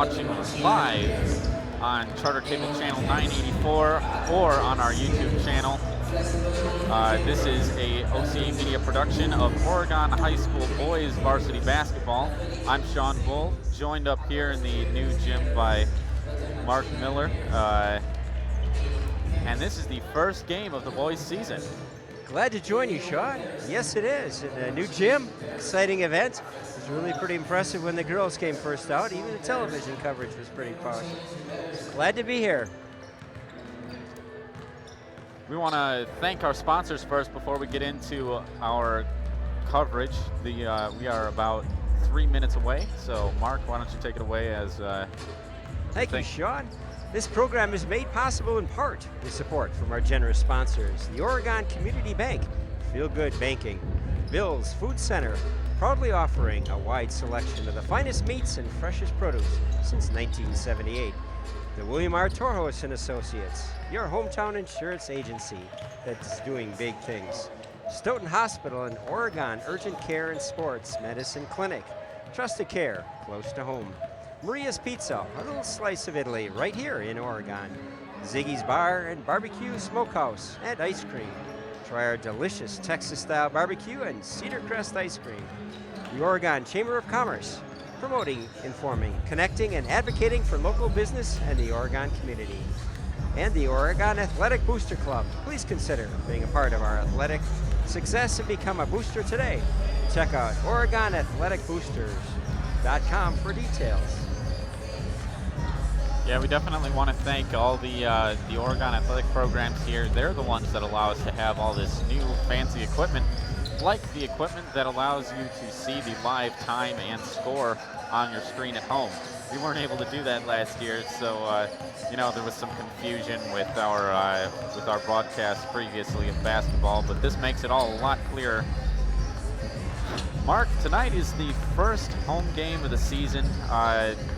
watching live on Charter Cable Channel 984 or on our YouTube channel. This is a OCAmedia production of Oregon High School Boys Varsity Basketball. I'm Sean Bull, joined up here in the new gym by Mark Miller. And this is the first game of the boys' season. Glad to join you, Sean. Yes, it is. And a new gym, exciting event. It was really pretty impressive when the girls came first out. Even the television coverage was pretty powerful. Glad to be here. We want to thank our sponsors first before we get into our coverage. We are about 3 minutes away. So, Mark, why don't you take it away as Thank you, Sean. This program is made possible in part with support from our generous sponsors, the Oregon Community Bank, Feel Good Banking, Bill's Food Center, proudly offering a wide selection of the finest meats and freshest produce since 1978. The William R. Torhos and Associates, your hometown insurance agency that's doing big things. Stoughton Hospital and Oregon Urgent Care and Sports Medicine Clinic, trusted care close to home. Maria's Pizza, a little slice of Italy right here in Oregon. Ziggy's Bar and Barbecue Smokehouse and Ice Cream. Try our delicious Texas-style barbecue and Cedar Crest ice cream. The Oregon Chamber of Commerce, promoting, informing, connecting, and advocating for local business and the Oregon community. And the Oregon Athletic Booster Club. Please consider being a part of our athletic success and become a booster today. Check out OregonAthleticBoosters.com for details. Yeah, we definitely want to thank all the Oregon athletic programs here. They're the ones that allow us to have all this new fancy equipment, like the equipment that allows you to see the live time and score on your screen at home. We weren't able to do that last year, so there was some confusion with our broadcast previously of basketball, but this makes it all a lot clearer. Mark, tonight is the first home game of the season.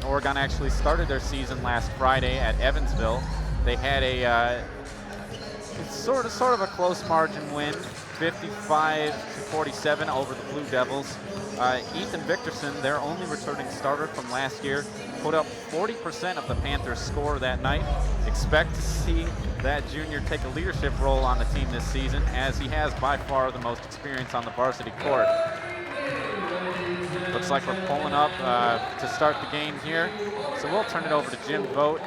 Oregon actually started their season last Friday at Evansville. They had a sort of a close margin win, 55-47 over the Blue Devils. Ethan Victorson, their only returning starter from last year, put up 40% of the Panthers' score that night. Expect to see that junior take a leadership role on the team this season, as he has by far the most experience on the varsity court. Looks like we're pulling up to start the game here. So we'll turn it over to Jim Vogt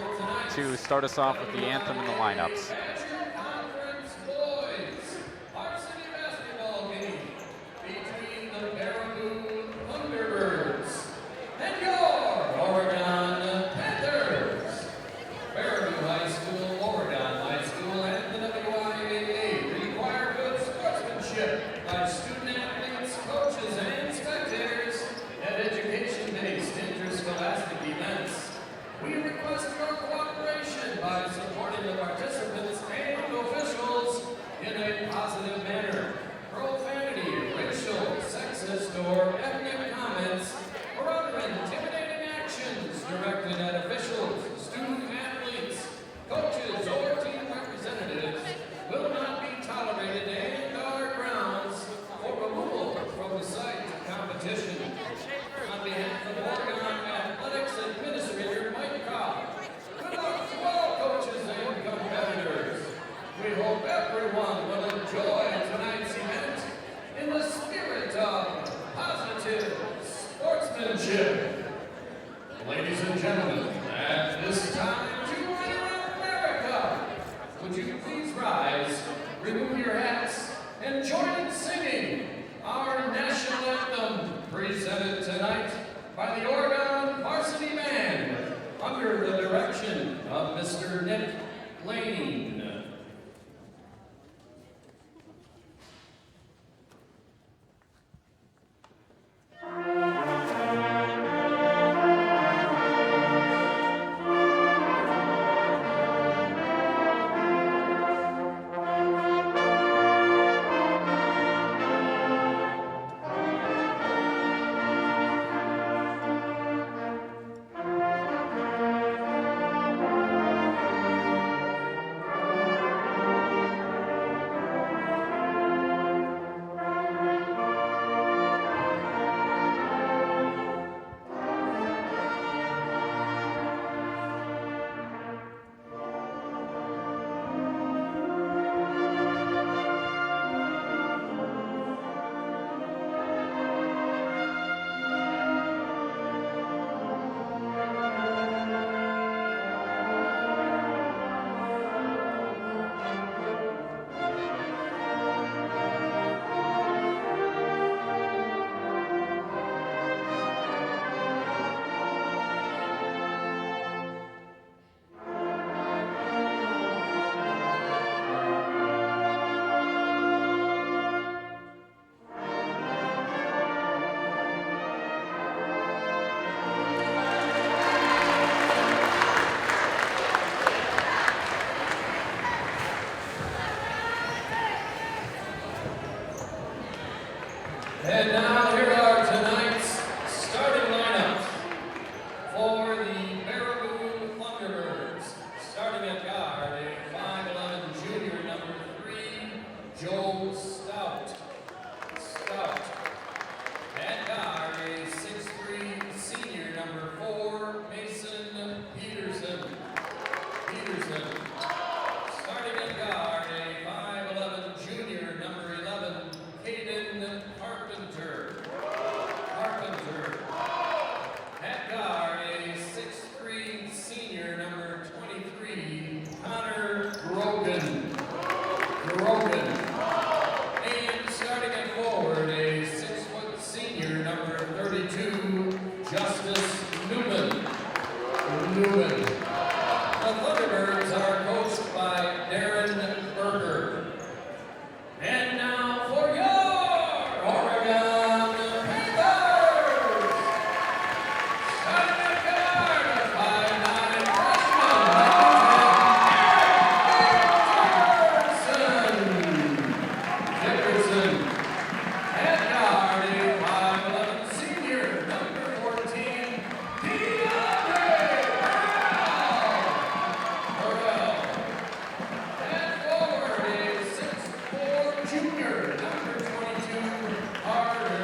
to start us off with the anthem and the lineups. Varsity basketball game between the Baraboo Thunderbirds and your Oregon Panthers. Baraboo High School, Oregon High School, and the WIAA require good sportsmanship by student athletes, coaches, and spectators at education-based interscholastic events. We request your cooperation by supporting the participants and officials in a positive manner. Profanity, racial, sexist, or ethnic comments or other intimidating actions directed at officials, student athletes, coaches, or team representatives will not be tolerated and are grounds for removal from the site of competition. On behalf of Oregon Athletics Administrator Mike Cobb, good luck to all coaches and competitors. We hope everyone will enjoy tonight's event in the spirit of positive sportsmanship. Ladies and gentlemen, at this time to honor America, would you please rise, remove your hats, and join in singing our national anthem, presented tonight by the Oregon Varsity Band under the direction of Mr. Nick Lane. And now here are tonight's starting lineups for the Baraboo Thunderbirds. Starting at guard, a 5'11" junior, number 3, Joel Stout. At guard, a 6'3" senior, number 4, Mason Peterson. Starting at guard, a 5'11" junior, number 11, Caden Carpenter. At guard, a 6'3" senior, number 23, Connor Grogan. And starting at forward, a 6' senior, number 32, Justice Newman. The Thunderbirds are coached by Darren Berger. And now for your Oregon Panthers! Starting at guard, 5'9" freshman, Dickerson. At guard, a 5'11" senior, number 14, DeAndre Burrell. And forward, a 6'4" junior, number 22, Carter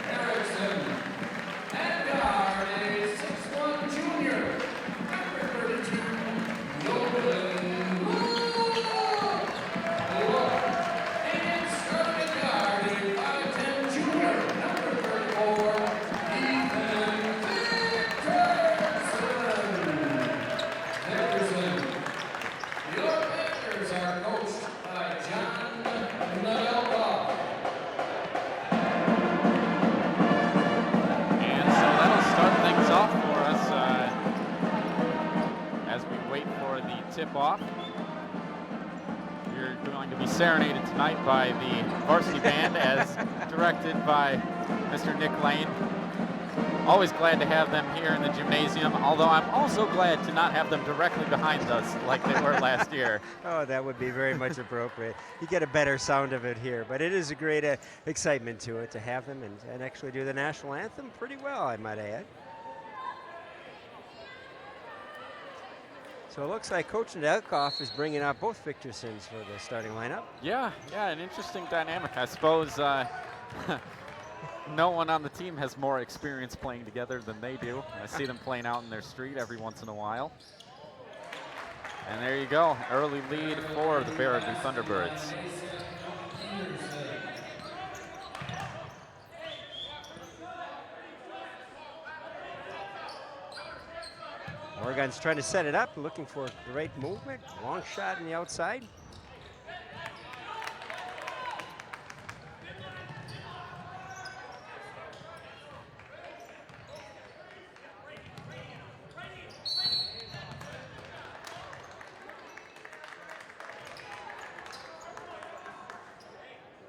Erickson. At guard, a 6'1" junior, number 32, Logan Wood. And starting at guard, a 5'10" junior, number 34, Ethan Dickerson. Your Panthers are coached by John Nadelka. And so that'll start things off for us as we wait for the tip-off. You're going to be serenaded tonight by the varsity band as directed by Mr. Nick Lane. Always glad to have them here in the gymnasium, although I'm also glad to not have them directly behind us like they were last year. Oh, that would be very much appropriate. You get a better sound of it here, but it is a great excitement to it to have them and actually do the national anthem pretty well, I might add. So it looks like Coach Nedelkoff is bringing out both Victorsons for the starting lineup. Yeah, an interesting dynamic. I suppose no one on the team has more experience playing together than they do. I see them playing out in their street every once in a while. And there you go, early lead for the Baraboo Thunderbirds. Oregon's trying to set it up, looking for great movement. Long shot on the outside.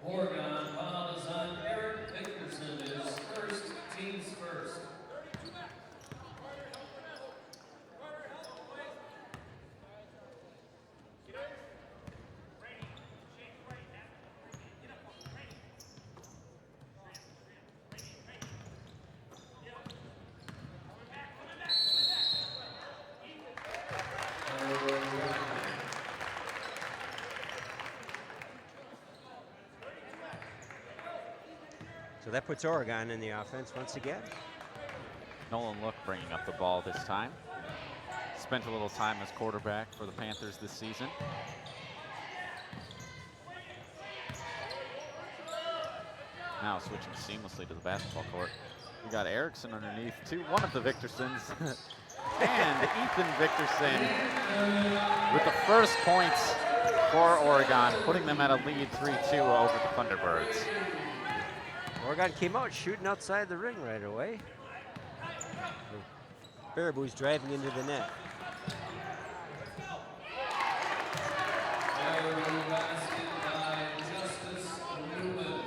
Oregon foul is on Eric Dickerson, his first, team's first. So that puts Oregon in the offense once again. Nolan Look bringing up the ball this time. Spent a little time as quarterback for the Panthers this season. Now switching seamlessly to the basketball court. We got Erickson underneath one of the Victorsons. And Ethan Victorson with the first points for Oregon, putting them at a lead 3-2 over the Thunderbirds. Oregon came out shooting outside the ring right away. Baraboo's driving into the net. Baraboo basket by Justice Newman.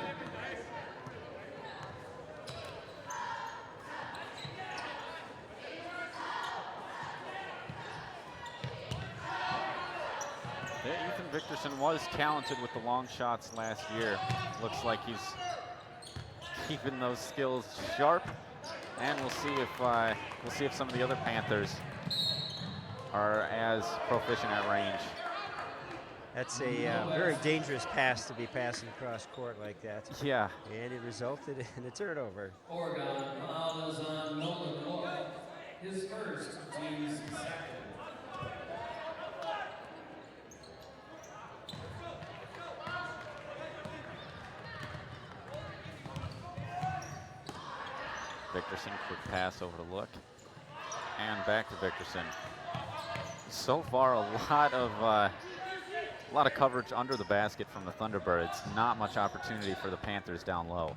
Yeah, Ethan Victorson was talented with the long shots last year. Looks like he's keeping those skills sharp, and we'll see if some of the other Panthers are as proficient at range. That's a very dangerous pass to be passing across court like that. Yeah. And it resulted in a turnover. Oregon foul is on Nolan Wolf, his first, team's second. Victorson, quick pass over to Look, and back to Victorson. So far, a lot of coverage under the basket from the Thunderbirds. Not much opportunity for the Panthers down low.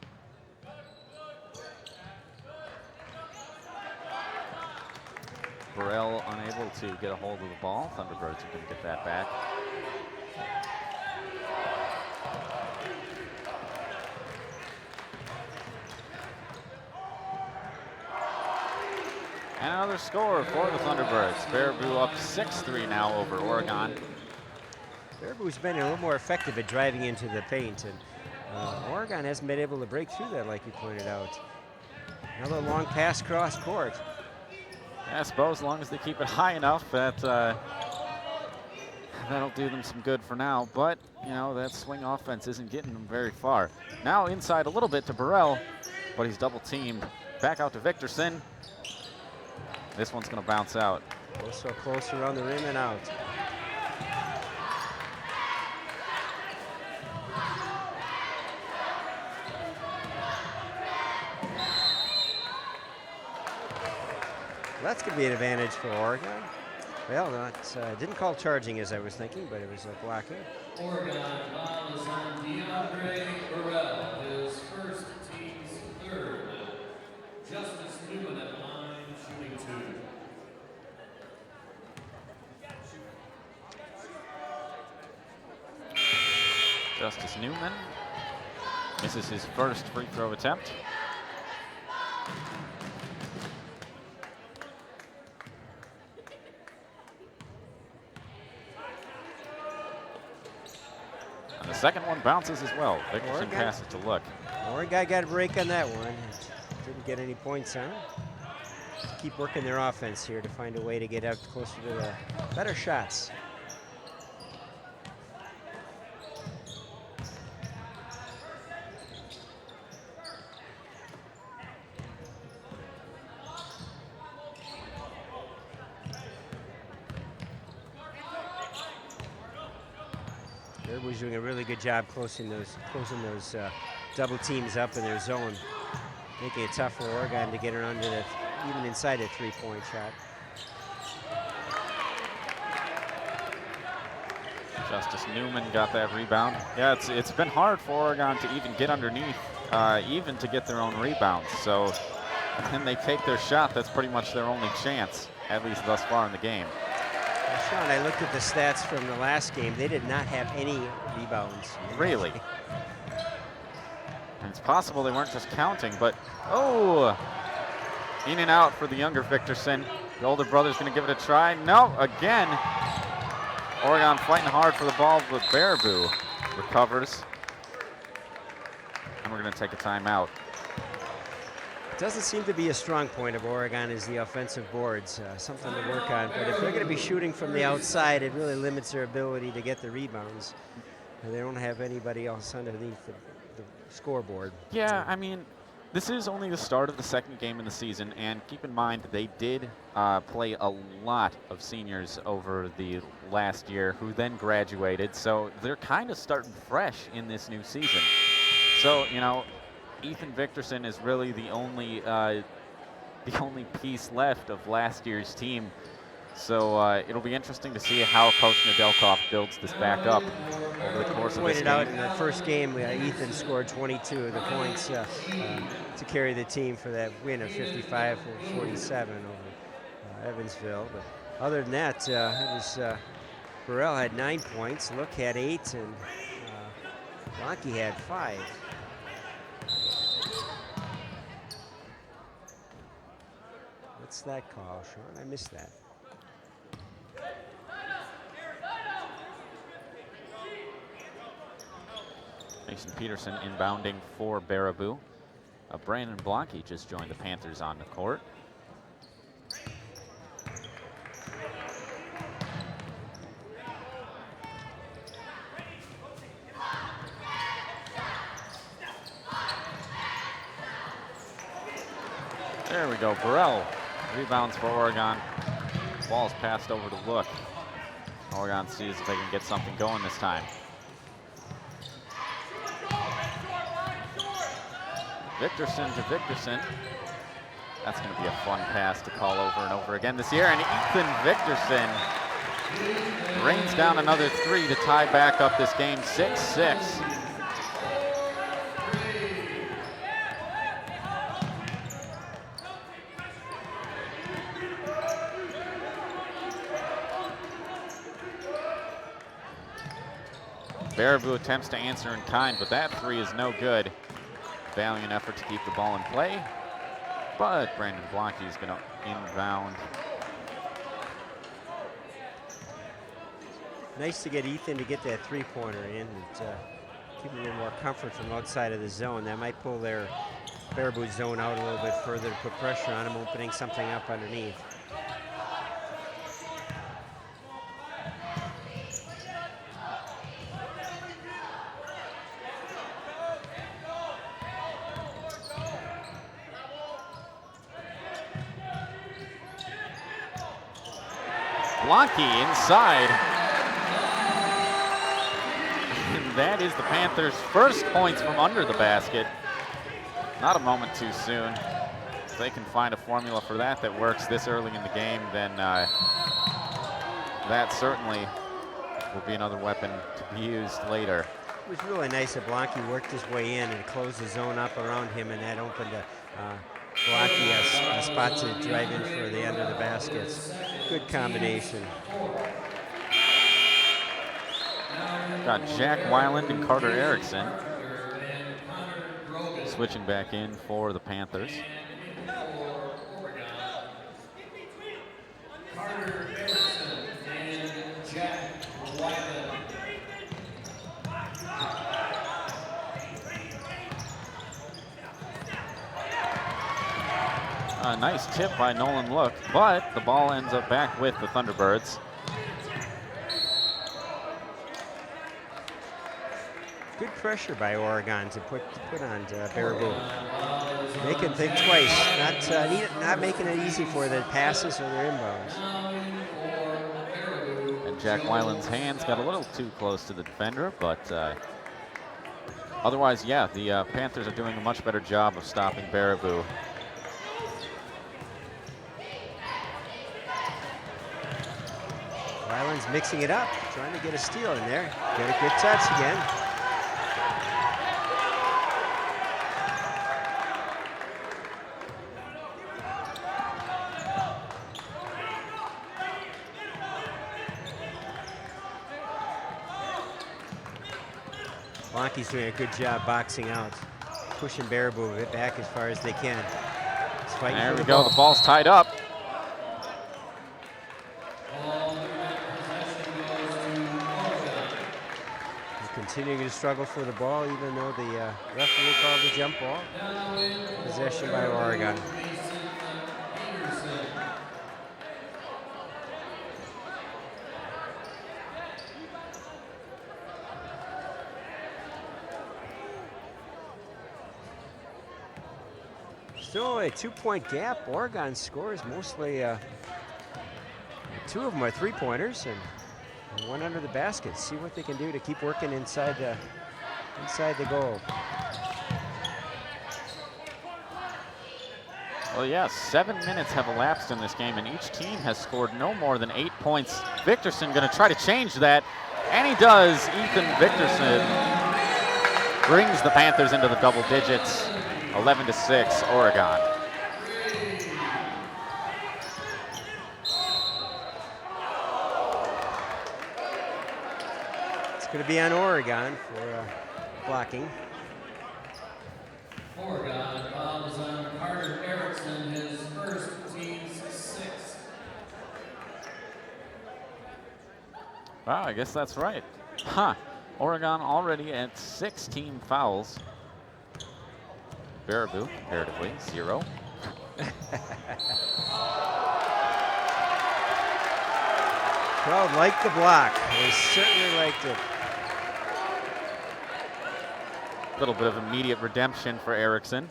Burrell unable to get a hold of the ball. Thunderbirds are going to get that back. And another score for the Thunderbirds. Baraboo up 6-3 now over Oregon. Baraboo's been a little more effective at driving into the paint, and Oregon hasn't been able to break through that like you pointed out. Another long pass cross court. Yeah, I suppose as long as they keep it high enough that that'll do them some good for now. But, you know, that swing offense isn't getting them very far. Now inside a little bit to Burrell, but he's double teamed. Back out to Victorson. This one's going to bounce out. Also close around the rim and out. That's going to be an advantage for Oregon. Well, didn't call charging as I was thinking, but it was blocking. Oregon foul is on DeAndre Burrell, his first, team's third. Justice Newman at the line, shooting 2. Justice Newman misses his first free throw attempt. And the second one bounces as well. Victorson passes to Look. Oregon got a break on that one. Didn't get any points on it. Keep working their offense here to find a way to get out closer to the better shots. Baraboo's doing a really good job closing those double teams up in their zone, making it tough for Oregon to get around to even inside a three-point shot. Justice Newman got that rebound. Yeah, it's been hard for Oregon to even get underneath, even to get their own rebounds. So when they take their shot, that's pretty much their only chance, at least thus far in the game. Well, Sean, I looked at the stats from the last game. They did not have any rebounds. Really? And it's possible they weren't just counting, but oh, in and out for the younger Victorson. The older brother's going to give it a try. No, again. Oregon fighting hard for the ball, but Baraboo recovers. And we're going to take a timeout. Doesn't seem to be a strong point of Oregon is the offensive boards, something to work on. But if they're going to be shooting from the outside, it really limits their ability to get the rebounds. And they don't have anybody else underneath the scoreboard. Yeah, I mean, this is only the start of the second game in the season, and keep in mind they did play a lot of seniors over the last year who then graduated, so they're kind of starting fresh in this new season. So, you know, Ethan Victorson is really the only piece left of last year's team. So it'll be interesting to see how Coach Nedelkoff builds this back up over the course of this game. Pointed out in the first game, Ethan scored 22 of the points to carry the team for that win of 55-47 over Evansville. But other than that, it was Burrell had 9 points, Look had 8, and Blanke had 5. What's that call, Sean? I missed that. Mason Peterson inbounding for Baraboo. Brandon Blocky just joined the Panthers on the court. There we go, Burrell rebounds for Oregon. Ball's passed over to Look. Oregon sees if they can get something going this time. Victorson to Victorson. That's going to be a fun pass to call over and over again this year. And Ethan Victorson rains down another three to tie back up this game, 6-6. Baraboo attempts to answer in kind, but that three is no good. Valiant effort to keep the ball in play, but Brandon Blocky is going to inbound. Nice to get Ethan to get that three-pointer in and give him a little more comfort from outside of the zone. That might pull their Baraboo zone out a little bit further to put pressure on him, opening something up underneath. Blocky inside. And that is the Panthers' first points from under the basket. Not a moment too soon. If they can find a formula for that that works this early in the game, then that certainly will be another weapon to be used later. It was really nice that Blocky worked his way in and closed the zone up around him, and that opened Blocky a spot to drive in for the under the baskets. Good combination. Got Jack Weiland and Carter Erickson switching back in for the Panthers. Carter Erickson and Jack Weiland. A nice tip by Nolan Look, but the ball ends up back with the Thunderbirds. Good pressure by Oregon to put on Baraboo. They can think twice, not making it easy for their passes or their inbounds. And Jack Weiland's hands got a little too close to the defender, but otherwise, yeah, the Panthers are doing a much better job of stopping Baraboo. Weiland's mixing it up, trying to get a steal in there. Get a good touch again. Blocky's doing a good job boxing out, pushing Baraboo a bit back as far as they can. There we go, the ball's tied up. Continuing to struggle for the ball, even though the referee called the jump ball. Possession by Oregon. Still a 2-point gap. Oregon scores mostly, two of them are three-pointers and one under the basket. See what they can do to keep working inside the goal. Well, yeah, 7 minutes have elapsed in this game, and each team has scored no more than 8 points. Victorson going to try to change that, and he does. Ethan Victorson brings the Panthers into the double digits, 11-6, Oregon. Going to be on Oregon for blocking. Oregon foul is on Carter Erickson, his first, team's sixth. Wow, I guess that's right. Huh. Oregon already at 6 team fouls. Baraboo, comparatively, 0. Crowd liked the block. They certainly liked it. A little bit of immediate redemption for Erickson.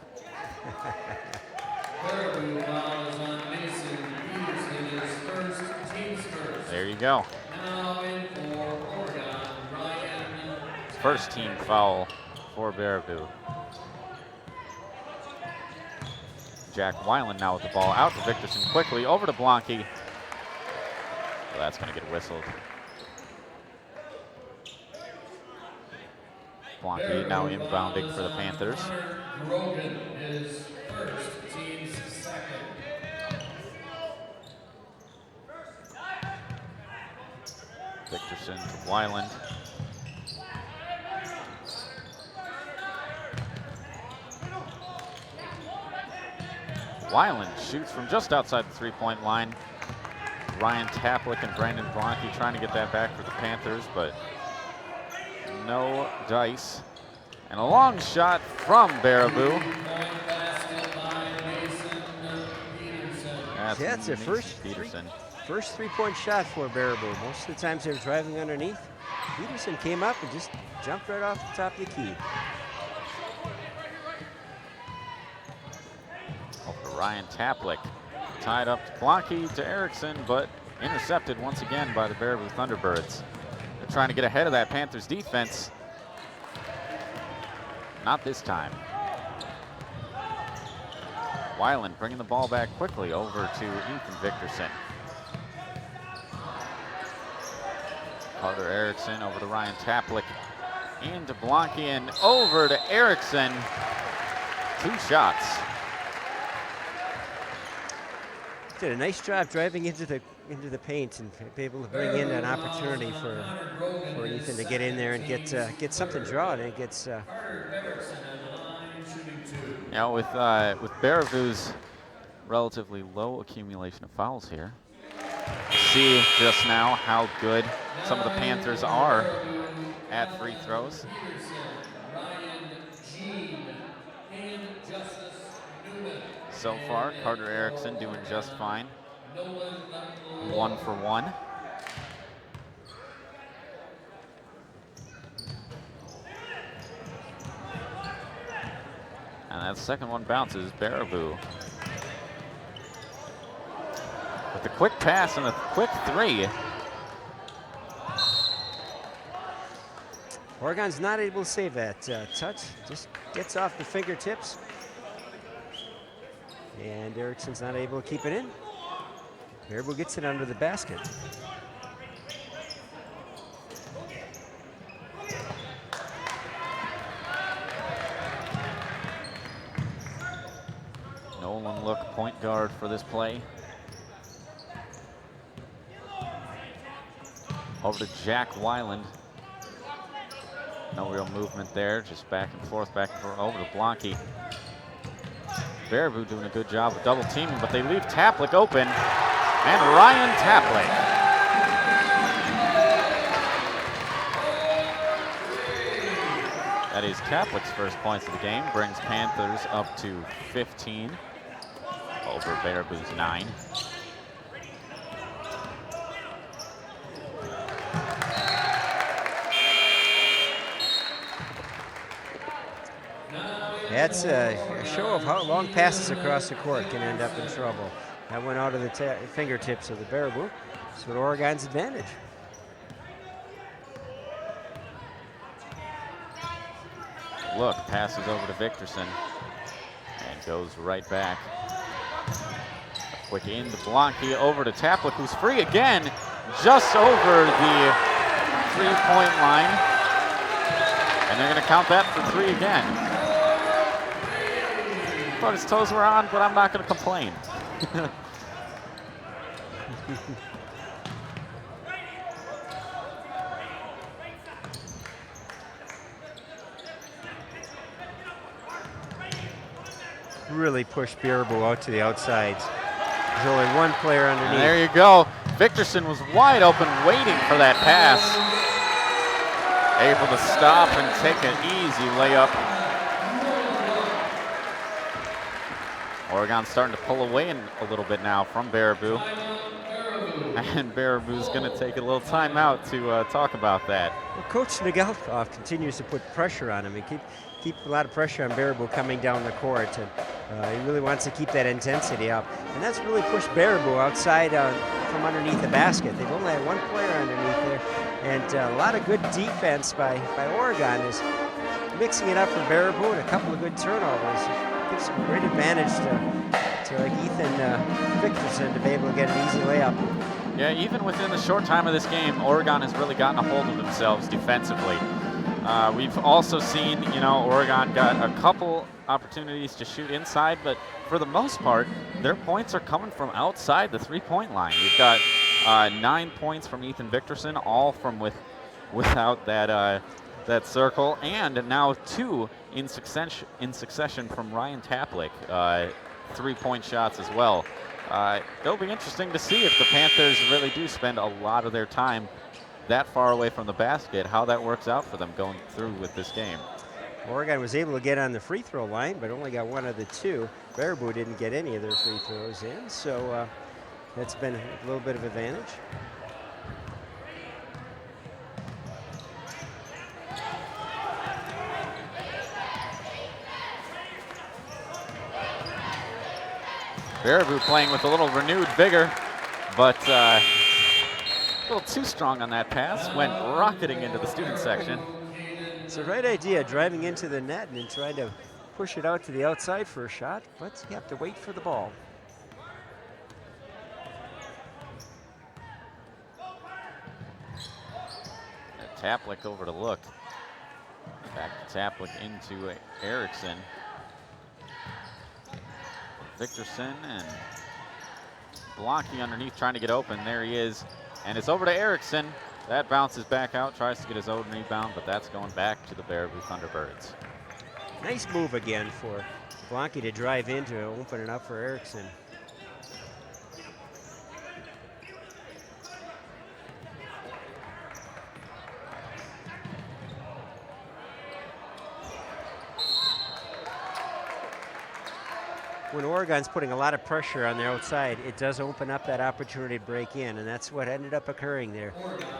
Baraboo fouls on Mason Peterson, his first, team's first. There you go. Now in for Oregon, Ryan. First team foul for Baraboo. Jack Weiland now with the ball out to Victorson quickly, over to Blanke. Well, that's going to get whistled. Blanke now inbounding for the Panthers. Grogan is first, team's second. Victorson to Weiland. Weiland shoots from just outside the three-point line. Ryan Taplick and Brandon Blanke trying to get that back for the Panthers, but no dice. And a long shot from Baraboo. That's their first three-point shot for Baraboo. Most of the times they were driving underneath. Peterson came up and just jumped right off the top of the key. Over to Ryan Taplick. Tied up to Blanke to Erickson, but intercepted once again by the Baraboo Thunderbirds. They're trying to get ahead of that Panthers defense. Not this time. Weiland bringing the ball back quickly over to Ethan Victorson. Carter Erickson over to Ryan Taplick. Into Blanke and over to Erickson. 2 shots. Did a nice job driving into the paint and be able to bring in an opportunity for Ethan to get in there and get something drawn. And it gets. You know, with Baraboo's relatively low accumulation of fouls here, see just now how good some of the Panthers are at free throws. So far, Carter Erickson doing just fine. 1 for 1. And that second one bounces. Baraboo with a quick pass and a quick 3. Oregon's not able to save that touch. Just gets off the fingertips. And Erickson's not able to keep it in. Baraboo gets it under the basket. Nolan Look, point guard for this play. Over to Jack Weiland. No real movement there, just back and forth, over to Blanke. Baraboo doing a good job of double teaming, but they leave Taplick open. And Ryan Taplick. That is Taplick's first points of the game, brings Panthers up to 15 over Baraboo's 9. That's a show of how long passes across the court can end up in trouble. That went out of the fingertips of the Baraboo. That's what Oregon's advantage. Look, passes over to Victorson and goes right back. A quick in to Blanke, over to Taplick, who's free again, just over the 3-point line. And they're going to count that for 3 again. Thought his toes were on, but I'm not going to complain. Really pushed Baraboo out to the outsides. There's only one player underneath. And there you go. Victorson was wide open, waiting for that pass. able to stop and take an easy layup. Oregon's starting to pull away a little bit now from Baraboo. And Baraboo's going to take a little timeout to talk about that. Well, Coach Nagelkov continues to put pressure on him. He keep a lot of pressure on Baraboo coming down the court, and he really wants to keep that intensity up. And that's really pushed Baraboo outside from underneath the basket. They've only had one player underneath there, and a lot of good defense by Oregon is mixing it up for Baraboo, and a couple of good turnovers. It gives some great advantage to like Ethan Victorson to be able to get an easy layup. Yeah, even within the short time of this game, Oregon has really gotten a hold of themselves defensively. We've also seen, Oregon got a couple opportunities to shoot inside, but for the most part, their points are coming from outside the three-point line. We've got 9 points from Ethan Victorson, all from without that circle, and now 2 in succession from Ryan Taplick, 3-point shots as well. It'll be interesting to see if the Panthers really do spend a lot of their time that far away from the basket, how that works out for them going through with this game. Oregon was able to get on the free throw line, but only got 1 of the 2. Baraboo didn't get any of their free throws in, so that's been a little bit of advantage. Baraboo playing with a little renewed vigor, but a little too strong on that pass, went rocketing into the student section. It's the right idea, driving into the net and then trying to push it out to the outside for a shot, but you have to wait for the ball. Taplick over to look. Back to Taplick into Erickson. Victorson and Blanke underneath trying to get open. There he is. And it's over to Erickson. That bounces back out, tries to get his own rebound, but that's going back to the Baraboo Thunderbirds. Nice move again for Blanke to drive in to open it up for Erickson. When Oregon's putting a lot of pressure on the outside, it does open up that opportunity to break in, and that's what ended up occurring there.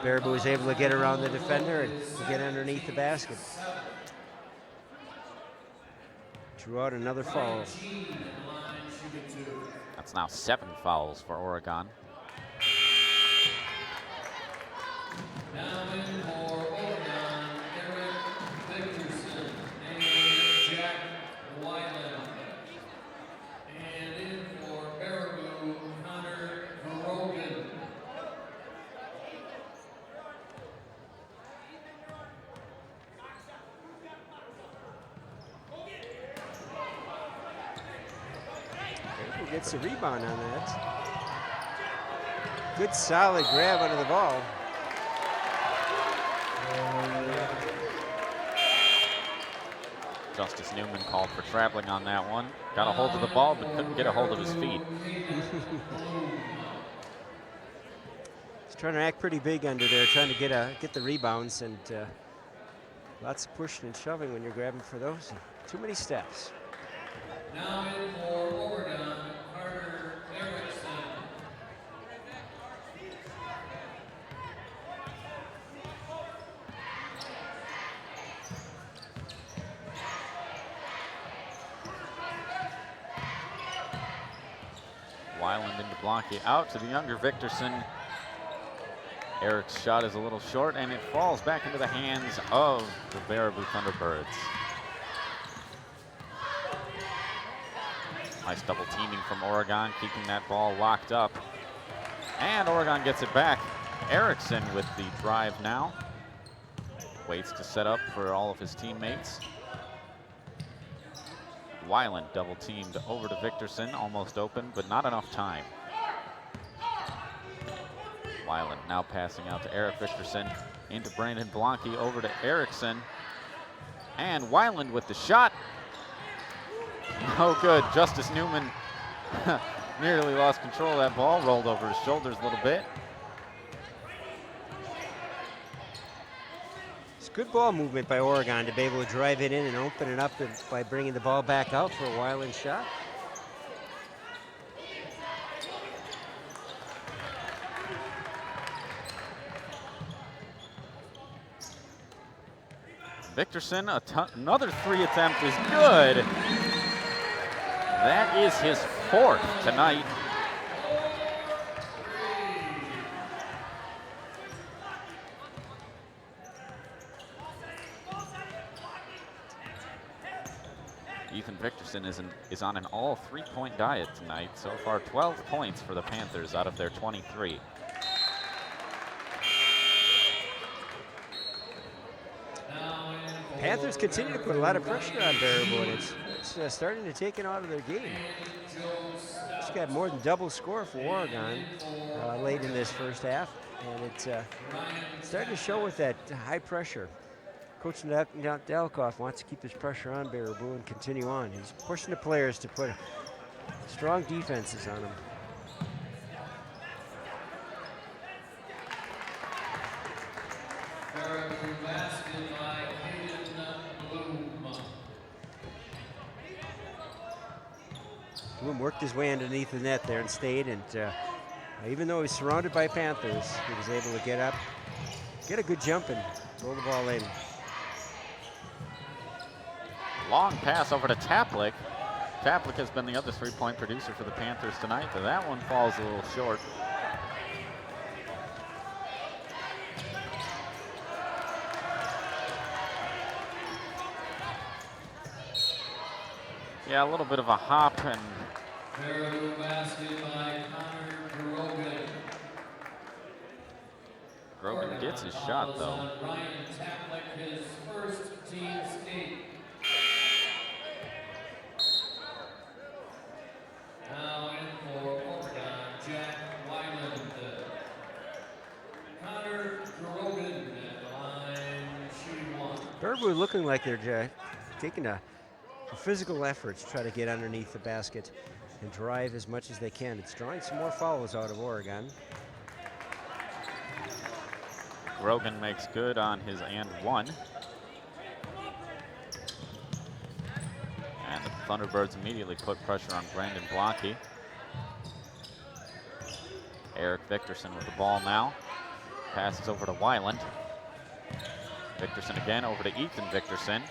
Baraboo was able to get around the defender and get underneath the basket. Drew out another foul. That's now 7 fouls for Oregon. Now in for Oregon, Eric Victorson and Jack Weiland. And in for Baraboo, Connor Rogan. Baraboo gets a rebound on that. Good solid grab under the ball. Justice Newman called for traveling on that one. Got a hold of the ball, but couldn't get a hold of his feet. He's trying to act pretty big under there, trying to get the rebounds, and lots of pushing and shoving when you're grabbing for those. Too many steps. Now in for Oregon, Carter Erickson. Weiland into Blanke, out to the younger Victorson. Eric's shot is a little short, and it falls back into the hands of the Baraboo Thunderbirds. Nice double teaming from Oregon, keeping that ball locked up. And Oregon gets it back. Erickson with the drive now. Waits to set up for all of his teammates. Weiland double teamed over to Victorson, almost open, but not enough time. Weiland now passing out to Eric Victorson, into Brandon Blanke, over to Erickson. And Weiland with the shot. No good. Justice Newman nearly lost control of that ball, rolled over his shoulders a little bit. Good ball movement by Oregon to be able to drive it in and open it up by bringing the ball back out for a Weiland shot. Victorson, another 3 attempt is good. That is his 4th tonight. Ethan Victorson is on an all 3-point diet tonight. So far, 12 points for the Panthers out of their 23. Panthers continue to put a lot of pressure on Baraboo, and it's starting to take it out of their game. It's got more than double score for Oregon late in this first half, and it's starting to show with that high pressure. Coach Dalkoff wants to keep this pressure on Baraboo and continue on. He's pushing the players to put strong defenses on them. Bloom worked his way underneath the net there and stayed, and even though he's surrounded by Panthers, he was able to get up, get a good jump, and roll the ball in. Long pass over to Taplick. Taplick has been the other 3-point producer for the Panthers tonight, but that one falls a little short. Yeah, a little bit of a hop, and Grogan gets his shot, though. Ryan Taplick, his first team's 8. Now in for Oregon, Jack Weiland. Connor Grogan at the line, she won. Baraboo looking like they're taking a physical effort to try to get underneath the basket and drive as much as they can. It's drawing some more fouls out of Oregon. Grogan makes good on his and 1. And the Thunderbirds immediately put pressure on Brandon Blocky. Eric Victorson with the ball now. Passes over to Weiland. Victorson again over to Ethan Victorson.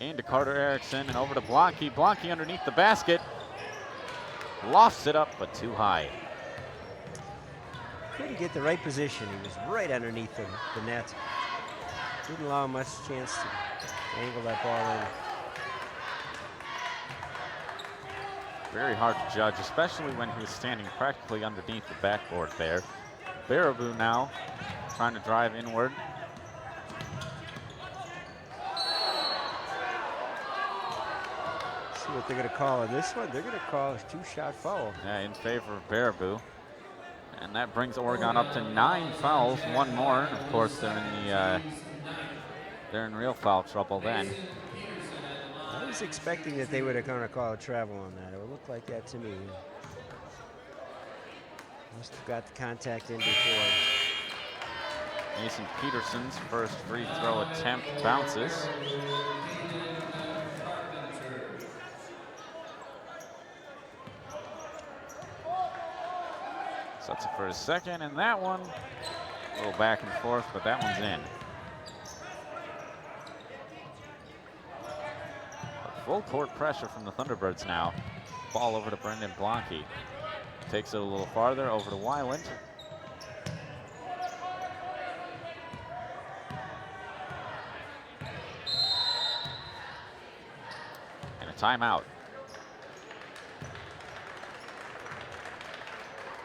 Into Carter Erickson and over to Blocky. Blocky underneath the basket. Lofts it up, but too high. Couldn't get the right position. He was right underneath the net. Didn't allow him much chance to angle that ball in. Very hard to judge, especially when he was standing practically underneath the backboard there. Baraboo now trying to drive inward. See what they're going to call on this one. They're going to call a 2-shot foul. Yeah, in favor of Baraboo. And that brings Oregon up to 9 fouls, 1 more. Of course, they're in real foul trouble then. I was expecting that they would have gonna call a travel on that. It would look like that to me. Must have got the contact in before. Mason Peterson's first free throw attempt bounces. Sets it for his second, and that one, a little back and forth, but that one's in. Full court pressure from the Thunderbirds now. Ball over to Brendan Blocky. Takes it a little farther over to Weiland. And a timeout.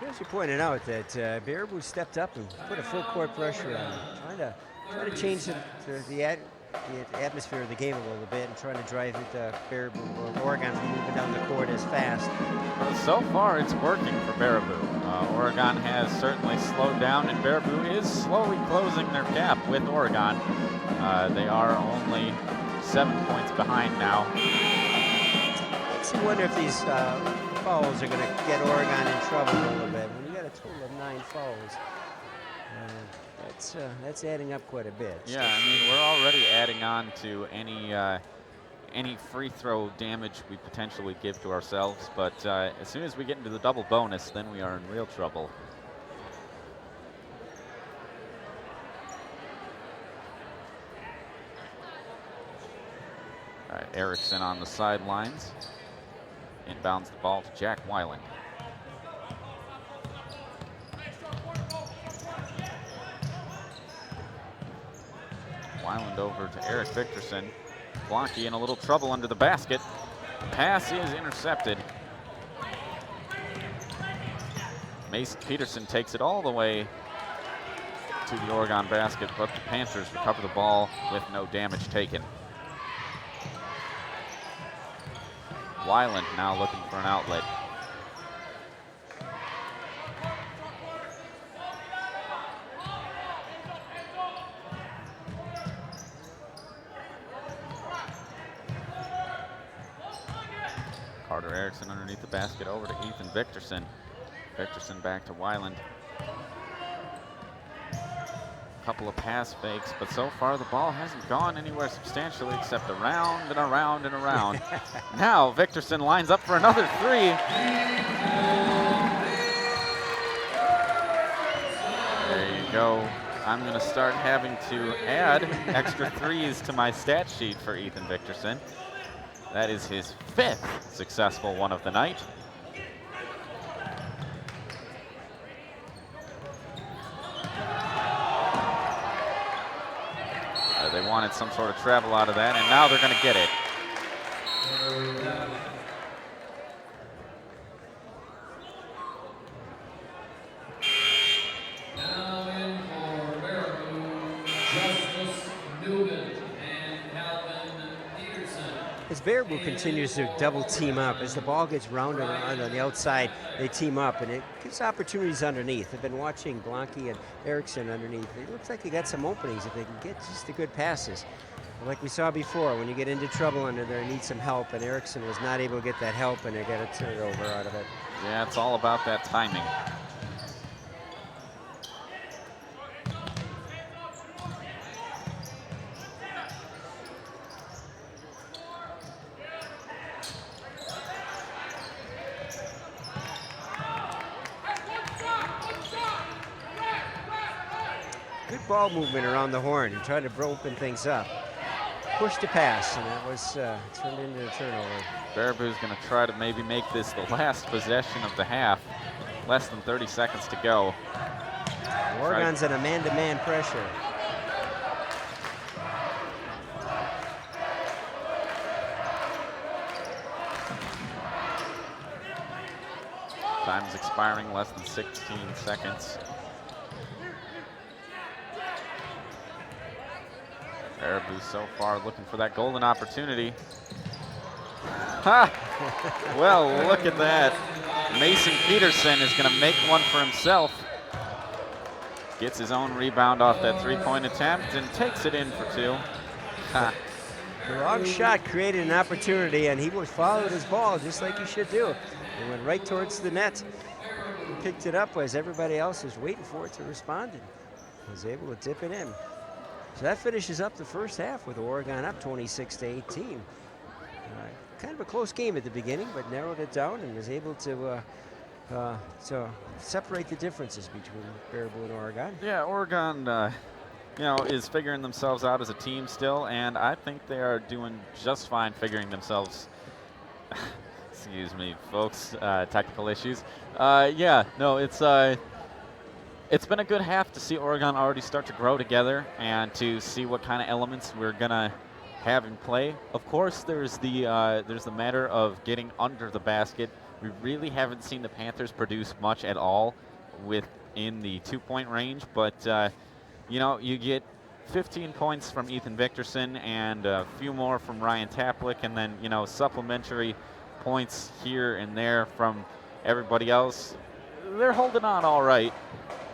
As you pointed out, that Baraboo stepped up and put a full court pressure on, trying to change the atmosphere of the game a little bit and trying to drive it Baraboo or Oregon from moving down the court as fast. Well, so far it's working for Baraboo. Oregon has certainly slowed down, and Baraboo is slowly closing their gap with Oregon. They are only 7 points behind now. Makes you wonder if these fouls are going to get Oregon in trouble a little bit. When you got a total of 9 fouls, that's adding up quite a bit. Yeah, I mean, we're already adding on to any free throw damage we potentially give to ourselves, but as soon as we get into the double bonus, then we are in real trouble. All right, Erickson on the sidelines. Inbounds the ball to Jack Weiland. Weiland over to Eric Victorson. Blonky in a little trouble under the basket. Pass is intercepted. Mason Peterson takes it all the way to the Oregon basket, but the Panthers recover the ball with no damage taken. Weiland now looking for an outlet. Carter Erickson underneath the basket over to Ethan Victorson. Victorson back to Weiland. Couple of pass fakes, but so far the ball hasn't gone anywhere substantially except around and around and around. Now Victorson lines up for another three. There you go. I'm going to start having to add extra threes to my stat sheet for Ethan Victorson. That is his 5th successful one of the night. They wanted some sort of travel out of that, and now they're going to get it. Now in for Baraboo, Justice Newman and Calvin Peterson. As Baraboo continues to double team up, as the ball gets rounded around on the outside, they team up, and it gives opportunities underneath. I've been watching Blonky and Erickson underneath. It looks like they got some openings if they can get just the good passes. But like we saw before, when you get into trouble under there, need some help, and Erickson was not able to get that help, and they got a turnover out of it. Yeah, it's all about that timing. Good ball movement around the horn and trying to open things up. Push to pass, and that was turned into a turnover. Baraboo's going to try to maybe make this the last possession of the half. Less than 30 seconds to go. Oregon's in a man-to-man pressure. Time's expiring, less than 16 seconds. Baraboo so far looking for that golden opportunity. Ha! Well, look at that. Mason Peterson is going to make one for himself. Gets his own rebound off that three-point attempt and takes it in for 2. Ha. The wrong shot created an opportunity, and he followed his ball just like he should do. He went right towards the net. He picked it up as everybody else was waiting for it to respond, and was able to dip it in. So that finishes up the first half with Oregon up 26-18. Kind of a close game at the beginning, but narrowed it down and was able to separate the differences between Baraboo and Oregon. Yeah, Oregon, is figuring themselves out as a team still, and I think they are doing just fine figuring themselves. Excuse me, folks, technical issues. It's been a good half to see Oregon already start to grow together and to see what kind of elements we're gonna have in play. Of course, there's the matter of getting under the basket. We really haven't seen the Panthers produce much at all within the 2-point range, but you get 15 points from Ethan Victorson and a few more from Ryan Taplick, and then supplementary points here and there from everybody else. They're holding on all right.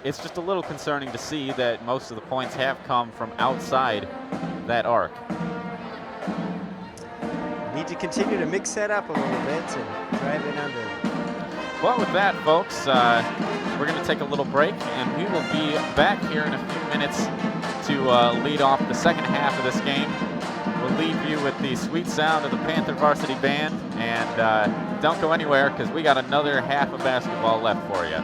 It's just a little concerning to see that most of the points have come from outside that arc. Need to continue to mix that up a little bit and drive it under. Well, with that, folks, we're going to take a little break, and we will be back here in a few minutes to lead off the second half of this game. We'll leave you with the sweet sound of the Panther Varsity Band, and don't go anywhere because we got another half of basketball left for you.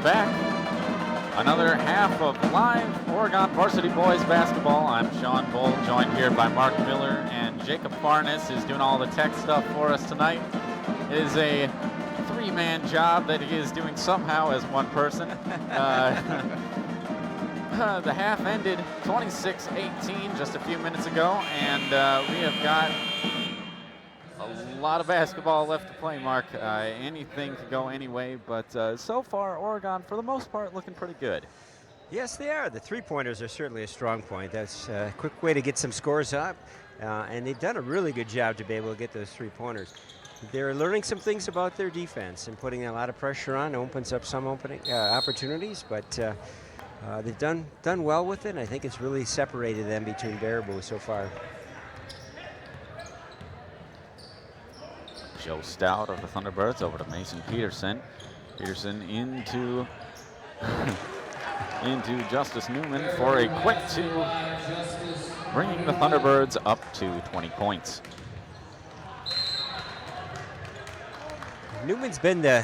back. Another half of live Oregon Varsity Boys basketball. I'm Sean Bull, joined here by Mark Miller, and Jacob Farnes is doing all the tech stuff for us tonight. It is a three-man job that he is doing somehow as one person. The half ended 26-18 just a few minutes ago, and we have got a lot of basketball left to play, Mark. Anything could go any way, but so far, Oregon, for the most part, looking pretty good. Yes, they are. The three-pointers are certainly a strong point. That's a quick way to get some scores up, and they've done a really good job to be able to get those three-pointers. They're learning some things about their defense and putting a lot of pressure on. Opens up some opportunities, but they've done well with it, and I think it's really separated them between Baraboo so far. Joe Stout of the Thunderbirds over to Mason Peterson. Peterson into Justice Newman for a quick two, bringing the Thunderbirds up to 20 points. Newman's been the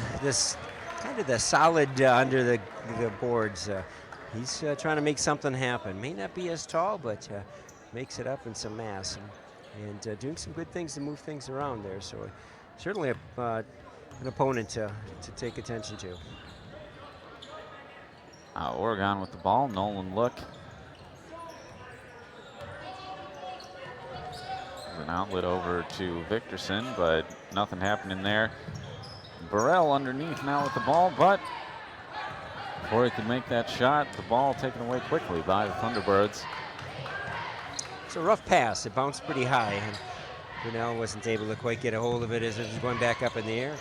solid under the boards. He's trying to make something happen. May not be as tall, but makes it up in some mass and doing some good things to move things around there. So certainly an opponent to take attention to. Oregon with the ball. Nolan Look. An outlet over to Victorson, but nothing happening there. Burrell underneath now with the ball, but before he could make that shot, the ball taken away quickly by the Thunderbirds. It's a rough pass. It bounced pretty high, and Brunel wasn't able to quite get a hold of it as it was going back up in the air.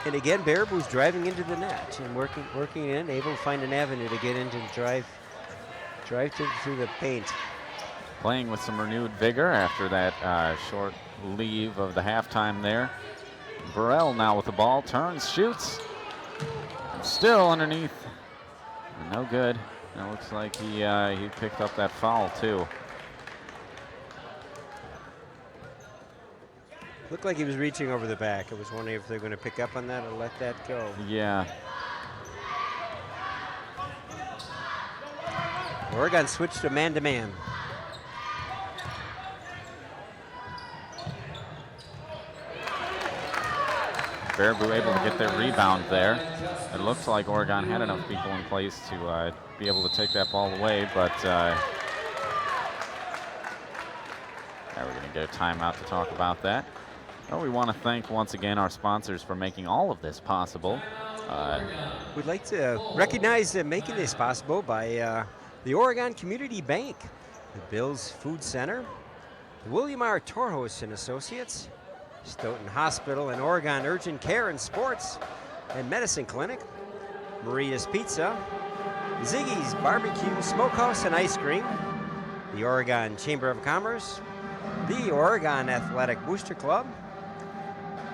And again, Baraboo's driving into the net and working in, able to find an avenue to get into the drive through the paint. Playing with some renewed vigor after that short leave of the halftime there. Burrell now with the ball, turns, shoots. Still underneath. No good. It looks like he picked up that foul too. Looked like he was reaching over the back. I was wondering if they're going to pick up on that or let that go. Yeah. Oregon switched to man-to-man. Baraboo able to get their rebound there. It looks like Oregon had enough people in place to be able to take that ball away, but now we're going to get a timeout to talk about that. Well, we want to thank once again our sponsors for making all of this possible. We'd like to recognize making this possible by the Oregon Community Bank, the Bill's Food Center, the William R. Torhos and Associates, Stoughton Hospital and Oregon Urgent Care and Sports and Medicine Clinic, Maria's Pizza, Ziggy's Barbecue Smokehouse and Ice Cream, the Oregon Chamber of Commerce, the Oregon Athletic Booster Club,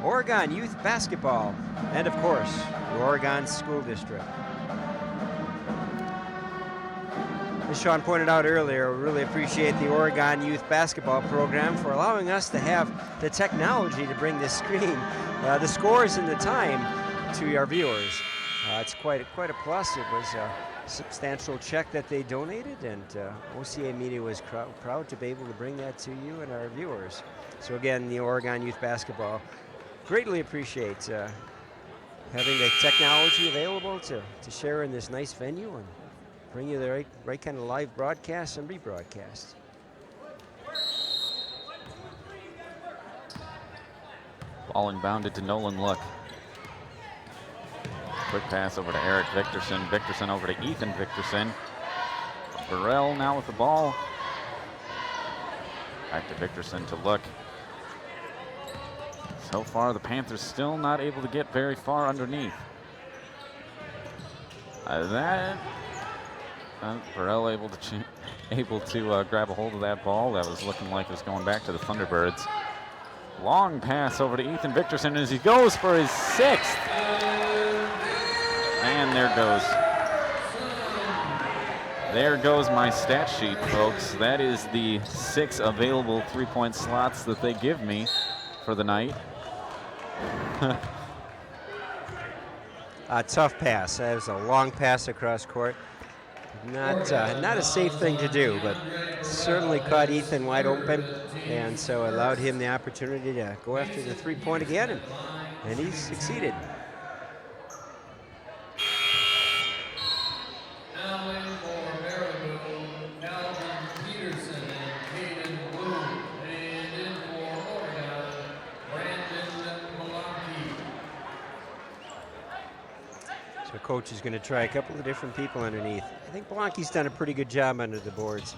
Oregon Youth Basketball, and of course, the Oregon School District. As Sean pointed out earlier, we really appreciate the Oregon Youth Basketball Program for allowing us to have the technology to bring this screen, the scores and the time to our viewers. It's quite a plus. It was a substantial check that they donated, and OCAmedia was proud to be able to bring that to you and our viewers. So again, the Oregon Youth Basketball greatly appreciate having the technology available to share in this nice venue and bring you the right kind of live broadcasts and rebroadcasts. Ball inbounded to Nolan Look. Quick pass over to Eric Victorson. Victorson over to Ethan Victorson. Burrell now with the ball. Back to Victorson to Look. So far, the Panthers still not able to get very far underneath. Burrell able to grab a hold of that ball. That was looking like it was going back to the Thunderbirds. Long pass over to Ethan Victorson as he goes for his sixth. And there goes There goes my stat sheet, folks. That is the 6 available 3-point slots that they give me for the night. A tough pass. That was a long pass across court. Not a safe thing to do, but certainly caught Ethan wide open, and so allowed him the opportunity to go after the 3-point again, and he succeeded. Now in for Baraboo, Calvin Peterson and Caden Bloom. And in for Oregon, Brandon Malaki. So coach is going to try a couple of different people underneath. I think Blanke's done a pretty good job under the boards.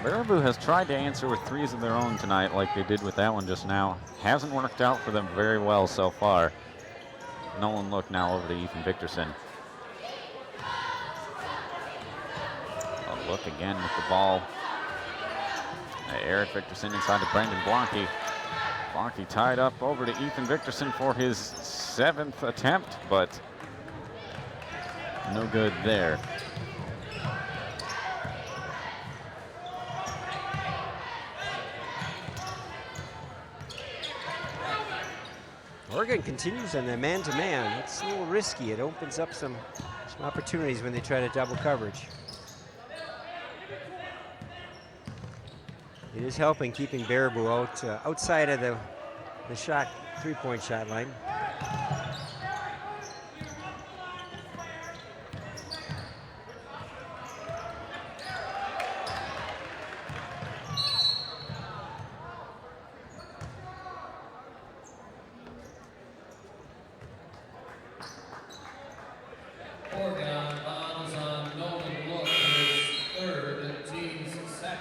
Baraboo has tried to answer with 3s of their own tonight like they did with that one just now. Hasn't worked out for them very well so far. Nolan Look now over to Ethan Victorson. A Look again with the ball. Eric Victorson inside to Brandon Blanke. Blanke tied up over to Ethan Victorson for his 7th attempt, but no good there. Oregon continues on the man-to-man. It's a little risky. It opens up some opportunities when they try to double coverage. It is helping keeping Baraboo outside of the 3-point shot line. Oregon bombs on Nolan Look, his 3rd, team's 2nd.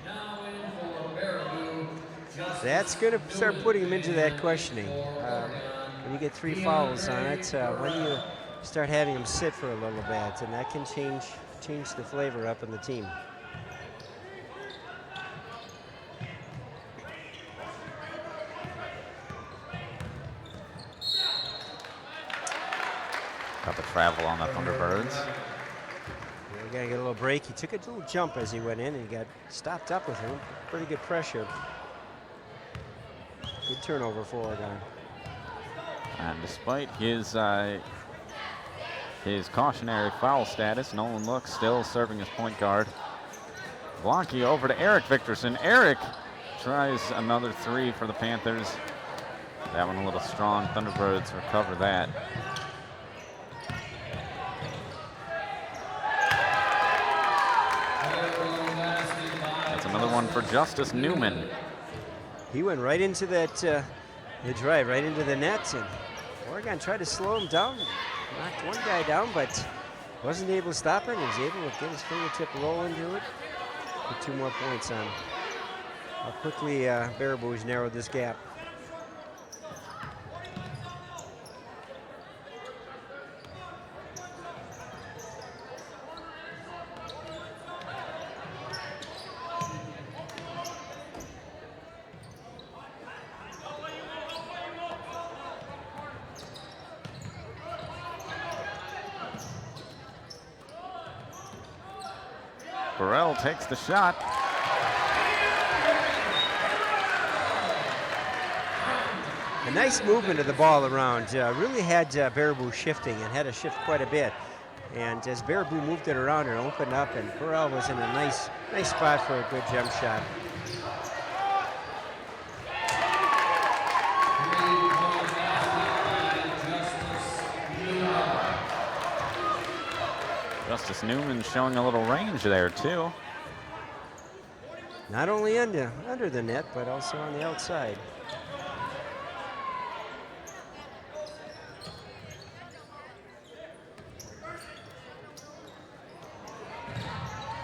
Now in for Baraboo. That's going to start putting him into that questioning. When you get 3 fouls on it, when you start having him sit for a little bit, and that can change the flavor up in the team. Got the travel on the Thunderbirds. We got to get a little break. He took a little jump as he went in, and he got stopped up with him. Pretty good pressure. Good turnover for Oregon. And despite his cautionary foul status, Nolan Look still serving as point guard. Blanke over to Eric Victorson. Eric tries another 3 for the Panthers. That one a little strong. Thunderbirds recover that. That's another one for Justice Newman. He went right into that the drive, right into the net, and Oregon tried to slow him down. Knocked one guy down, but wasn't able to stop it. He was able to get his fingertip roll into it. Put 2 more points on how quickly Baraboo's narrowed this gap. Burrell takes the shot. A nice movement of the ball around. Really had Baraboo shifting and had to shift quite a bit. And as Baraboo moved it around and opened up, and Burrell was in a nice spot for a good jump shot. Justice Newman showing a little range there too. Not only under the net, but also on the outside.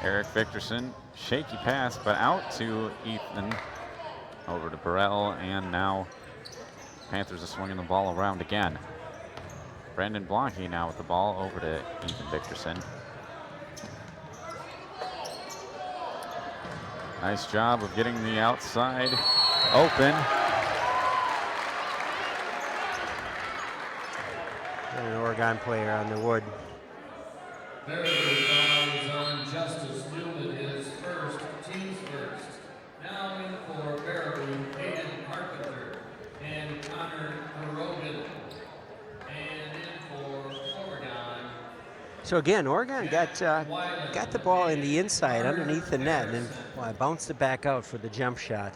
Eric Victorson, shaky pass, but out to Ethan, over to Burrell, and now Panthers are swinging the ball around again. Brandon Blanke now with the ball over to Ethan Victorson. Nice job of getting the outside open. And an Oregon player on the wood. Baraboo fouls on Justice Newman, his first, team's first. Now in for Baraboo, Hayden Carpenter and Connor Rogan. And in for Oregon. So again, Oregon got the ball in the inside underneath the net and then bounced it back out for the jump shot.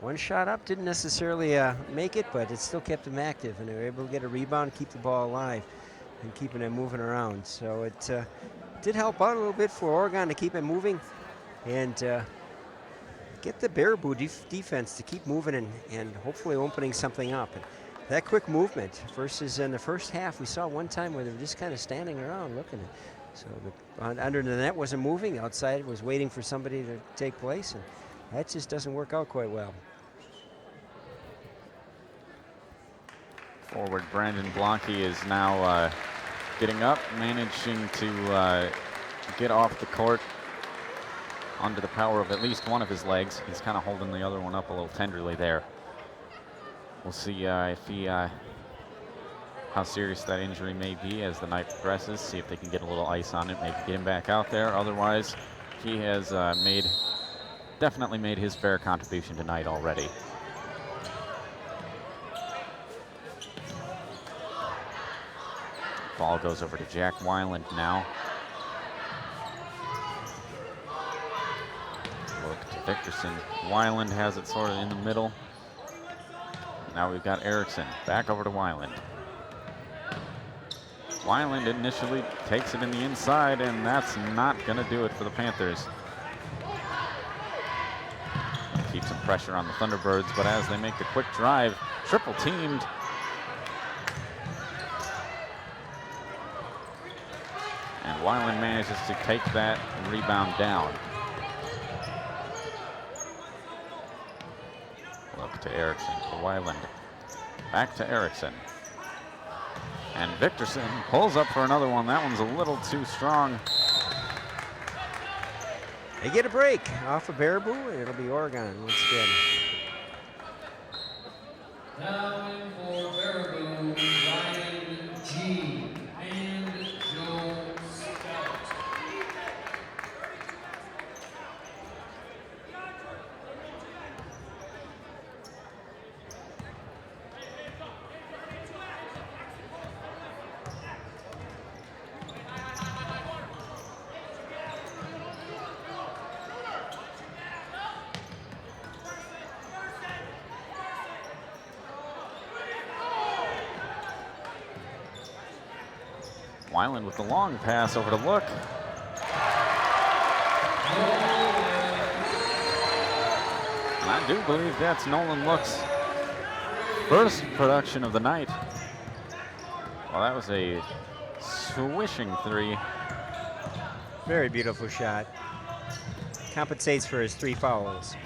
One shot up didn't necessarily make it, but it still kept them active, and they were able to get a rebound, keep the ball alive, and keeping it moving around. So it did help out a little bit for Oregon to keep it moving and get the Baraboo defense to keep moving and hopefully opening something up. And that quick movement versus in the first half, we saw one time where they were just kind of standing around looking at. So under the net wasn't moving, outside it was waiting for somebody to take place, and that just doesn't work out quite well. Forward Brandon Blanke is now getting up, managing to get off the court under the power of at least one of his legs. He's kind of holding the other one up a little tenderly there. We'll see if he, how serious that injury may be as the night progresses. See if they can get a little ice on it, maybe get him back out there. Otherwise, he has definitely made his fair contribution tonight already. Ball goes over to Jack Weiland now. Look to Victorson. Weiland has it sort of in the middle. Now we've got Erickson back over to Weiland. Weiland initially takes it in the inside, and that's not going to do it for the Panthers. Keep some pressure on the Thunderbirds, but as they make the quick drive, triple teamed. And Weiland manages to take that rebound down. Look to Erickson, to Weiland. Back to Erickson. And Victorson pulls up for another one. That one's a little too strong. They get a break off of Baraboo, and it'll be Oregon once again. Now in for Baraboo, Ryan G. and Joe Scout. Weiland with the long pass over to Look. And I do believe that's Nolan Look's first production of the night. Well, that was a swishing three. Very beautiful shot. Compensates for his 3 fouls.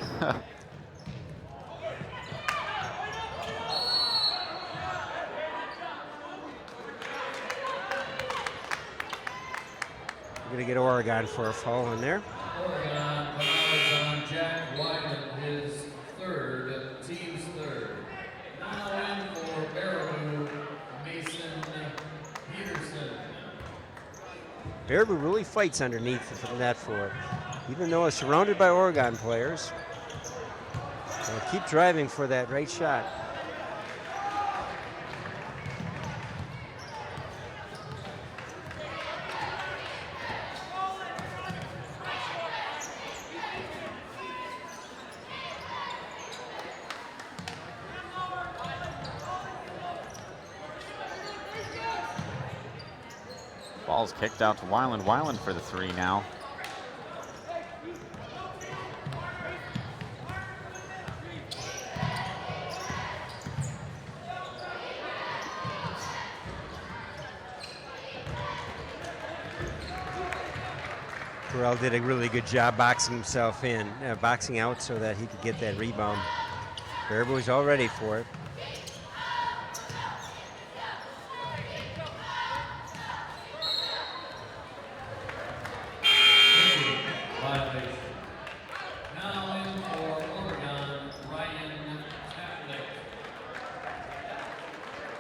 We're going to get Oregon for a foul in there. Oregon fouls on Jack Wyman, his third, team's third. Now in for Baraboo, Mason Peterson. Baraboo really fights underneath from that for it. Even though it's surrounded by Oregon players, they'll keep driving for that right shot. Ball's kicked out to Weiland. Weiland for the 3 now. Burrell did a really good job boxing himself in, boxing out so that he could get that rebound. Baraboo's all ready for it.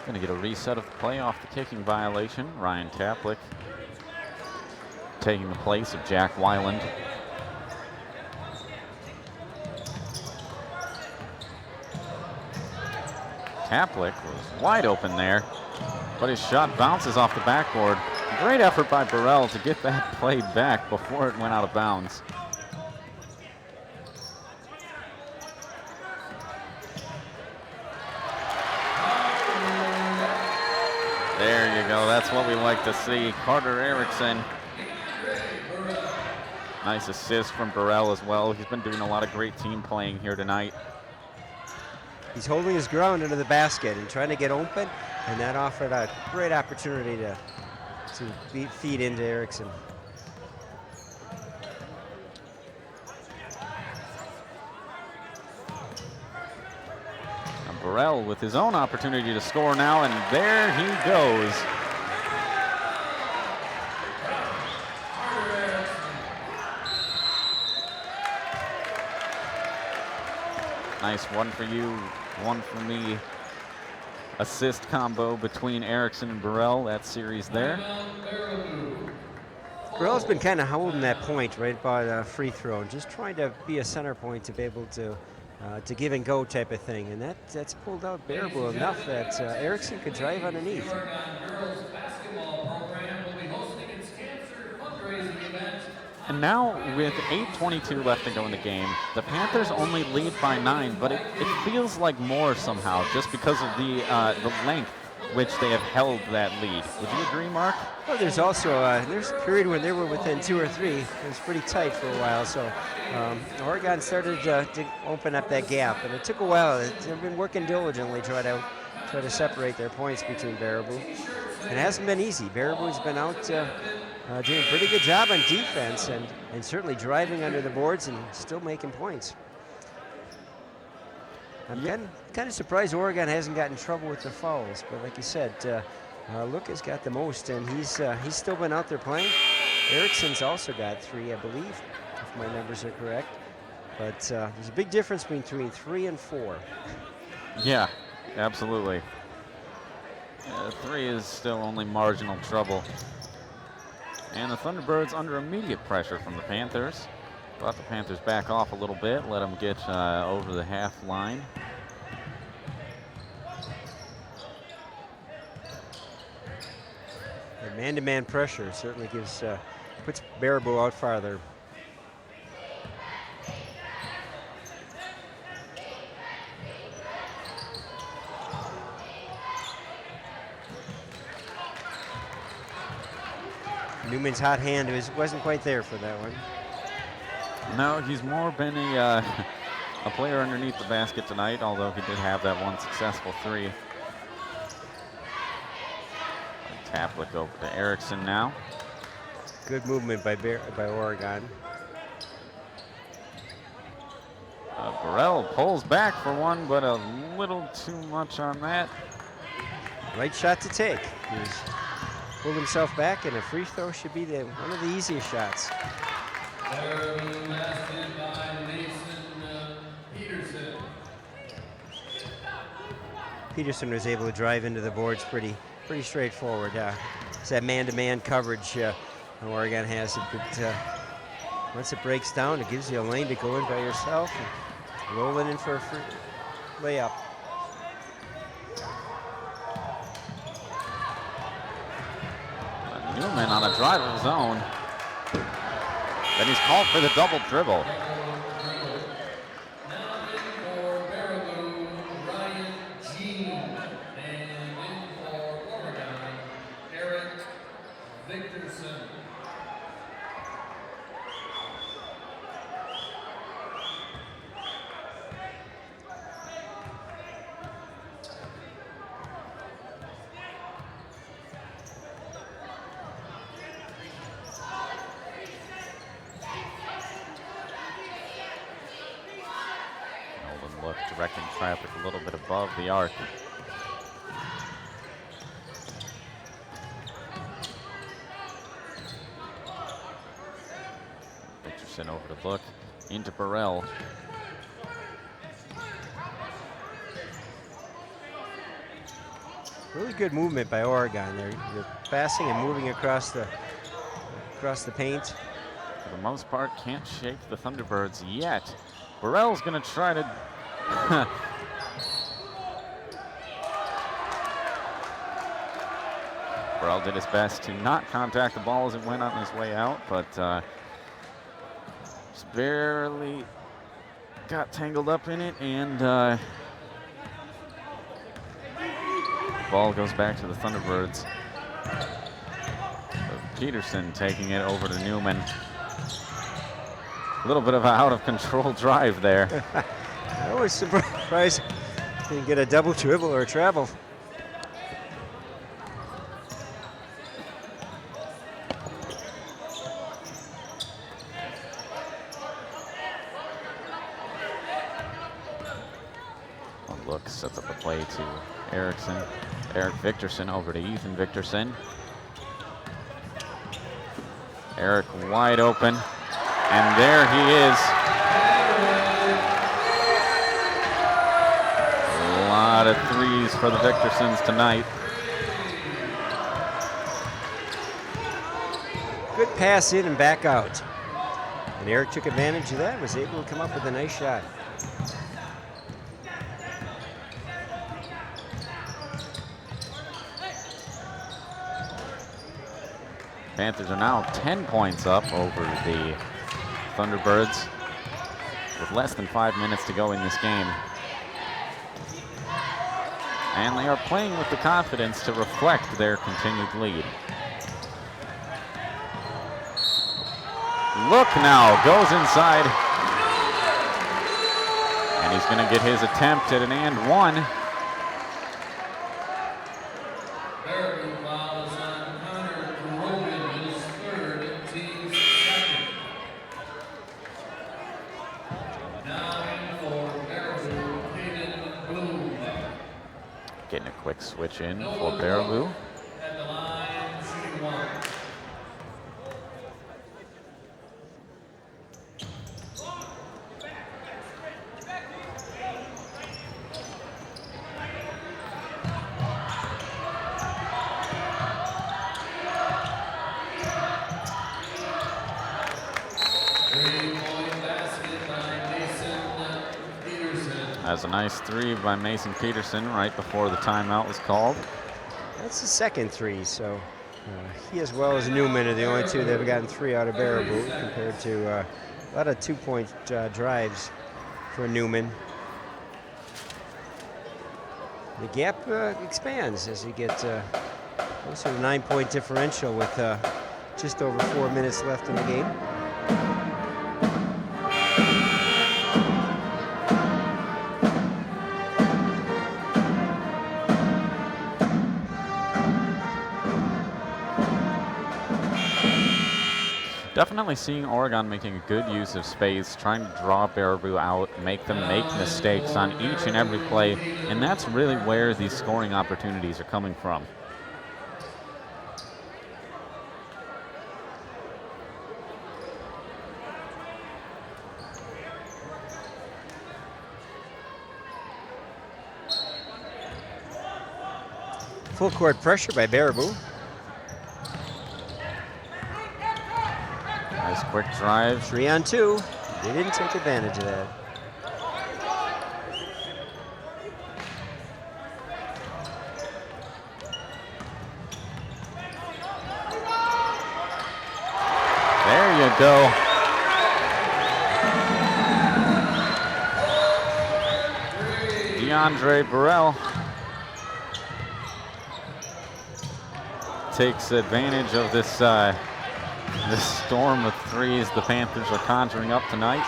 Going to get a reset of the play off the kicking violation. Ryan Taplick taking the place of Jack Weiland. Taplick was wide open there, but his shot bounces off the backboard. Great effort by Burrell to get that played back before it went out of bounds. There you go, that's what we like to see. Carter Erickson. Nice assist from Burrell as well. He's been doing a lot of great team playing here tonight. He's holding his ground under the basket and trying to get open, and that offered a great opportunity to feed into Erickson. And Burrell with his own opportunity to score now, and there he goes. Nice one for you, one for me. Assist combo between Erickson and Burrell, that series there. Burrell's been kind of holding that point right by the free throw and just trying to be a center point to be able to give and go type of thing. And that's pulled out Baraboo enough that Erickson could drive underneath. And now with 8:22 left to go in the game, the Panthers only lead by 9, but it feels like more somehow just because of the length which they have held that lead. Would you agree, Mark? Well, there's also there's a period when they were within 2 or 3. It was pretty tight for a while, so Oregon started to open up that gap, and it took a while. They've been working diligently try to separate their points between Baraboo. And it hasn't been easy. Baraboo's been out doing a pretty good job on defense and certainly driving under the boards and still making points. I'm kind of surprised Oregon hasn't gotten in trouble with the fouls, but like you said, Luca's got the most, and he's still been out there playing. Erickson's also got 3, I believe, if my numbers are correct. But there's a big difference between 3 and 4. Yeah, absolutely. 3 is still only marginal trouble. And the Thunderbirds under immediate pressure from the Panthers. Let the Panthers back off a little bit, let them get over the half line. And man-to-man pressure certainly puts Baraboo out farther. Newman's hot hand wasn't quite there for that one. No, he's more been a player underneath the basket tonight, although he did have that one successful 3. Taplick over to Erickson now. Good movement by Oregon. Burrell pulls back for one, but a little too much on that. Right shot to take. He's pulled himself back, and a free throw should be one of the easiest shots. Peterson was able to drive into the boards pretty straightforward. It's that man-to-man coverage Oregon has. But once it breaks down, it gives you a lane to go in by yourself and roll it in for a free layup. Newman on a drive of his own. Then he's called for the double dribble. Directing traffic a little bit above the arc. Richardson over to look into Burrell. Really good movement by Oregon. They're passing and moving across the paint. For the most part, can't shake the Thunderbirds yet. Burrell's going to try to... Burrell did his best to not contact the ball as it went on his way out, but just barely got tangled up in it, and ball goes back to the Thunderbirds. Peterson taking it over to Newman. A little bit of an out-of-control drive there. I was surprised he didn't get a double dribble or a travel. Look, sets up a play to Eric Victorson over to Ethan Victorson. Eric wide open, and there he is. A lot of threes for the Victorsons tonight. Good pass in and back out. And Eric took advantage of that, was able to come up with a nice shot. Panthers are now 10 points up over the Thunderbirds with less than 5 minutes to go in this game. And they are playing with the confidence to reflect their continued lead. Look now, goes inside. And he's going to get his attempt at an and one. Getting a quick switch in for Baraboo. At the line, shooting one. That's a nice three by Mason Peterson right before the timeout was called. That's the second three, so he as well as Newman are the only two that have gotten three out of Baraboo compared to a lot of two-point drives for Newman. The gap expands as you get closer to 9-point differential with just over 4 minutes left in the game. Definitely seeing Oregon making a good use of space, trying to draw Baraboo out, make them make mistakes on each and every play, and that's really where these scoring opportunities are coming from. Full court pressure by Baraboo. Nice quick drive. 3 on 2. They didn't take advantage of that. There you go. DeAndre Burrell takes advantage of this this storm of threes the Panthers are conjuring up tonight.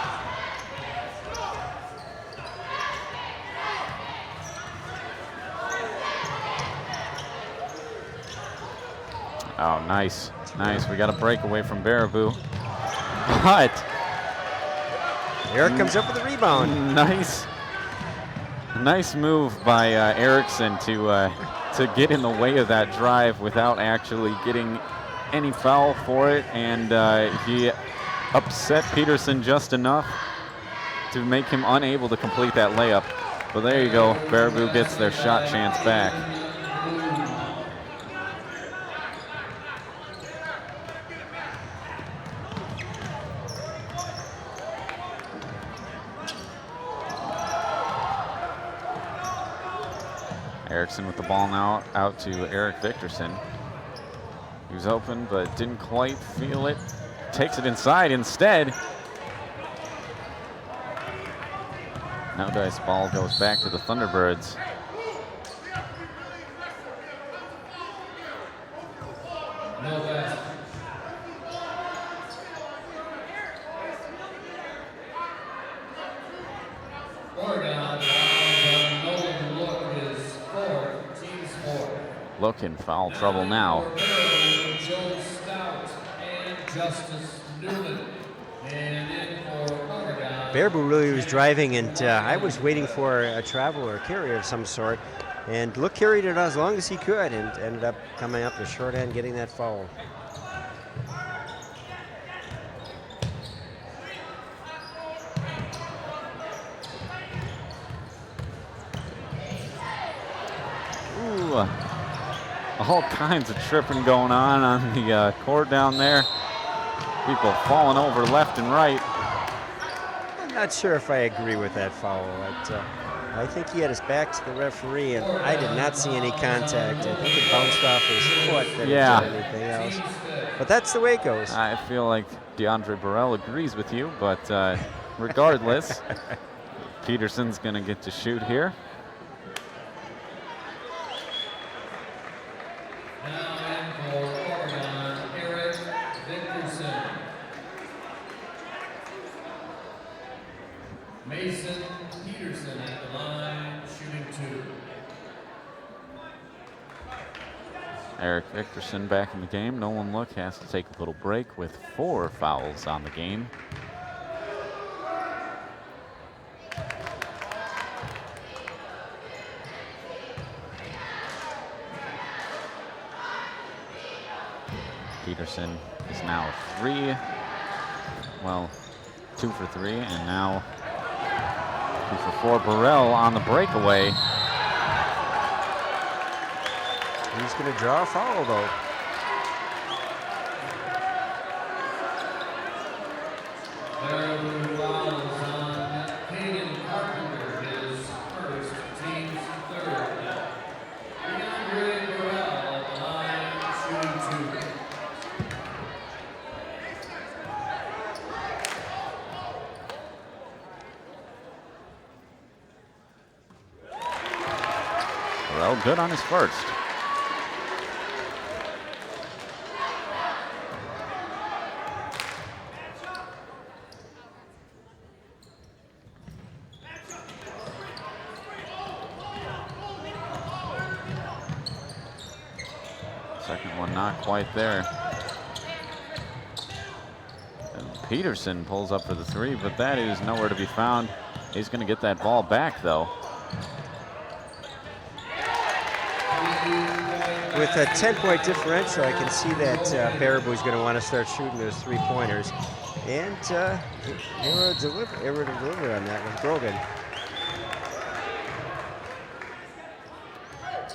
Oh, nice. Nice. We got a breakaway from Baraboo. But Eric comes up with a rebound. Nice move by Erickson to get in the way of that drive without actually getting any foul for it, and he upset Peterson just enough to make him unable to complete that layup. But there you go, Baraboo gets their shot chance back. Erickson with the ball now out to Eric Victorson. He was open, but didn't quite feel it. Takes it inside instead. No dice, ball goes back to the Thunderbirds. No basket. Oregon fouls on Nolan Look, his fourth, team's fourth. Look in foul trouble now. For Joe Stout and Justice Newman. And in for Oregon. Baraboo really was driving, and I was waiting for a travel or carry of some sort. And Look carried it as long as he could and ended up coming up the short end, getting that foul. Ooh, all kinds of tripping going on the court down there. People falling over left and right. I'm not sure if I agree with that foul. I think he had his back to the referee, and I did not see any contact. I think it bounced off his foot than it did anything else. But that's the way it goes. I feel like DeAndre Burrell agrees with you, but regardless, Peterson's going to get to shoot here. Now in for Oregon, Eric Victorson. Mason Peterson at the line, shooting 2. Eric Victorson back in the game. Nolan Look has to take a little break with 4 fouls on the game. Peterson is now 3. Well, 2 for 3, and now 2 for 4. Burrell on the breakaway. He's going to draw a foul, though. Baraboo fouls on Hayden Carpenter, his first, team's third. DeAndre Burrell at the line, shooting 2. Burrell good on his first. Second one not quite there. And Peterson pulls up for the 3, but that is nowhere to be found. He's going to get that ball back, though. With a 10-point differential, I can see that Baraboo is going to want to start shooting those 3-pointers. And error to deliver on that with Grogan.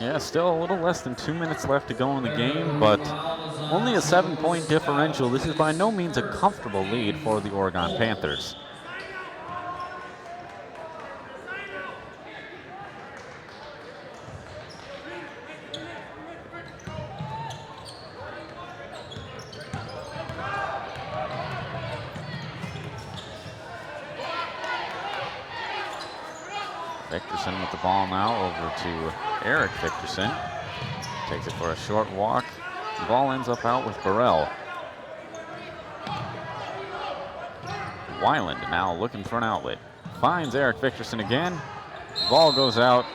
Yeah, still a little less than 2 minutes left to go in the game, but only a 7-point differential. This is by no means a comfortable lead for the Oregon Panthers. Victorson with the ball now over to Eric Victorson. Takes it for a short walk. The ball ends up out with Burrell. Weiland now looking for an outlet. Finds Eric Victorson again. Ball goes out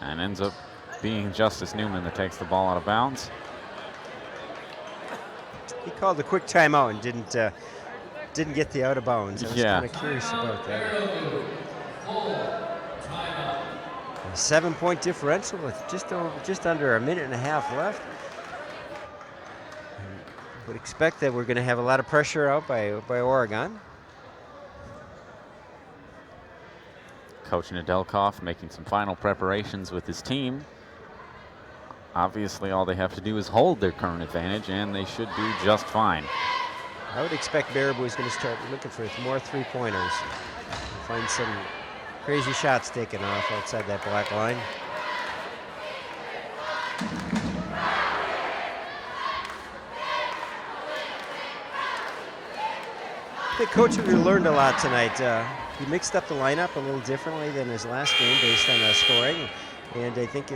and ends up being Justice Newman that takes the ball out of bounds. He called a quick timeout and didn't get the out of bounds. I was kind of curious about that. A 7-point differential with just under a minute and a half left. Would expect that we're going to have a lot of pressure out by Oregon. Coach Nedelkoff making some final preparations with his team. Obviously, all they have to do is hold their current advantage, and they should do just fine. I would expect Baraboo is going to start looking for more 3-pointers. Find some Crazy shots taken off outside that black line. I think Coach really learned a lot tonight. He mixed up the lineup a little differently than his last game based on the scoring, and I think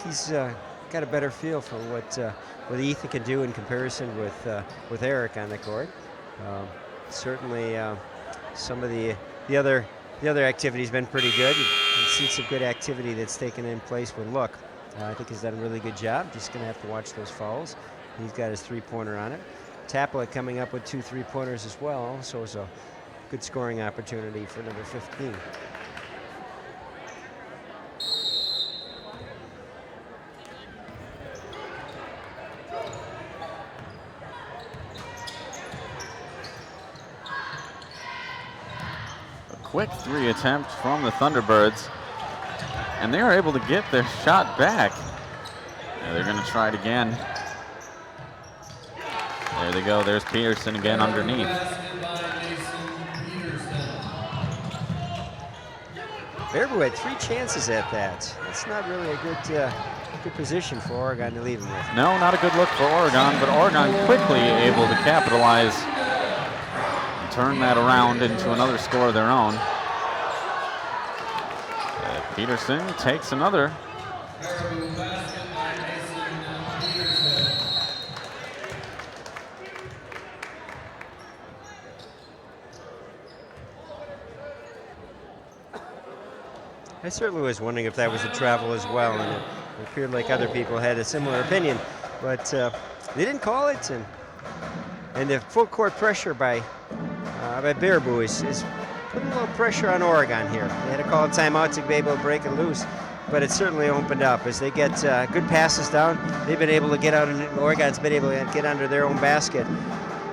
he's got a better feel for what Ethan can do in comparison with Eric on the court. Certainly, some of the other activity's been pretty good. You see some good activity that's taken in place with Look. I think he's done a really good job. Just going to have to watch those fouls. He's got his three-pointer on it. Taplet coming up with 2 3-pointers as well, so it's a good scoring opportunity for number 15. A quick 3 attempt from the Thunderbirds, and they are able to get their shot back. Yeah, they're going to try it again. There they go. There's Peterson again underneath. Baraboo had 3 chances at that. That's not really a good position for Oregon to leave him with. No, not a good look for Oregon, but Oregon quickly able to capitalize and turn that around into another score of their own. Peterson takes another. I certainly was wondering if that was a travel as well, and it appeared like other people had a similar opinion, but they didn't call it, and the full court pressure by Baraboo is putting a little pressure on Oregon here. They had to call a timeout to be able to break it loose, but it certainly opened up as they get good passes down. They've been able to get out, and Oregon's been able to get under their own basket.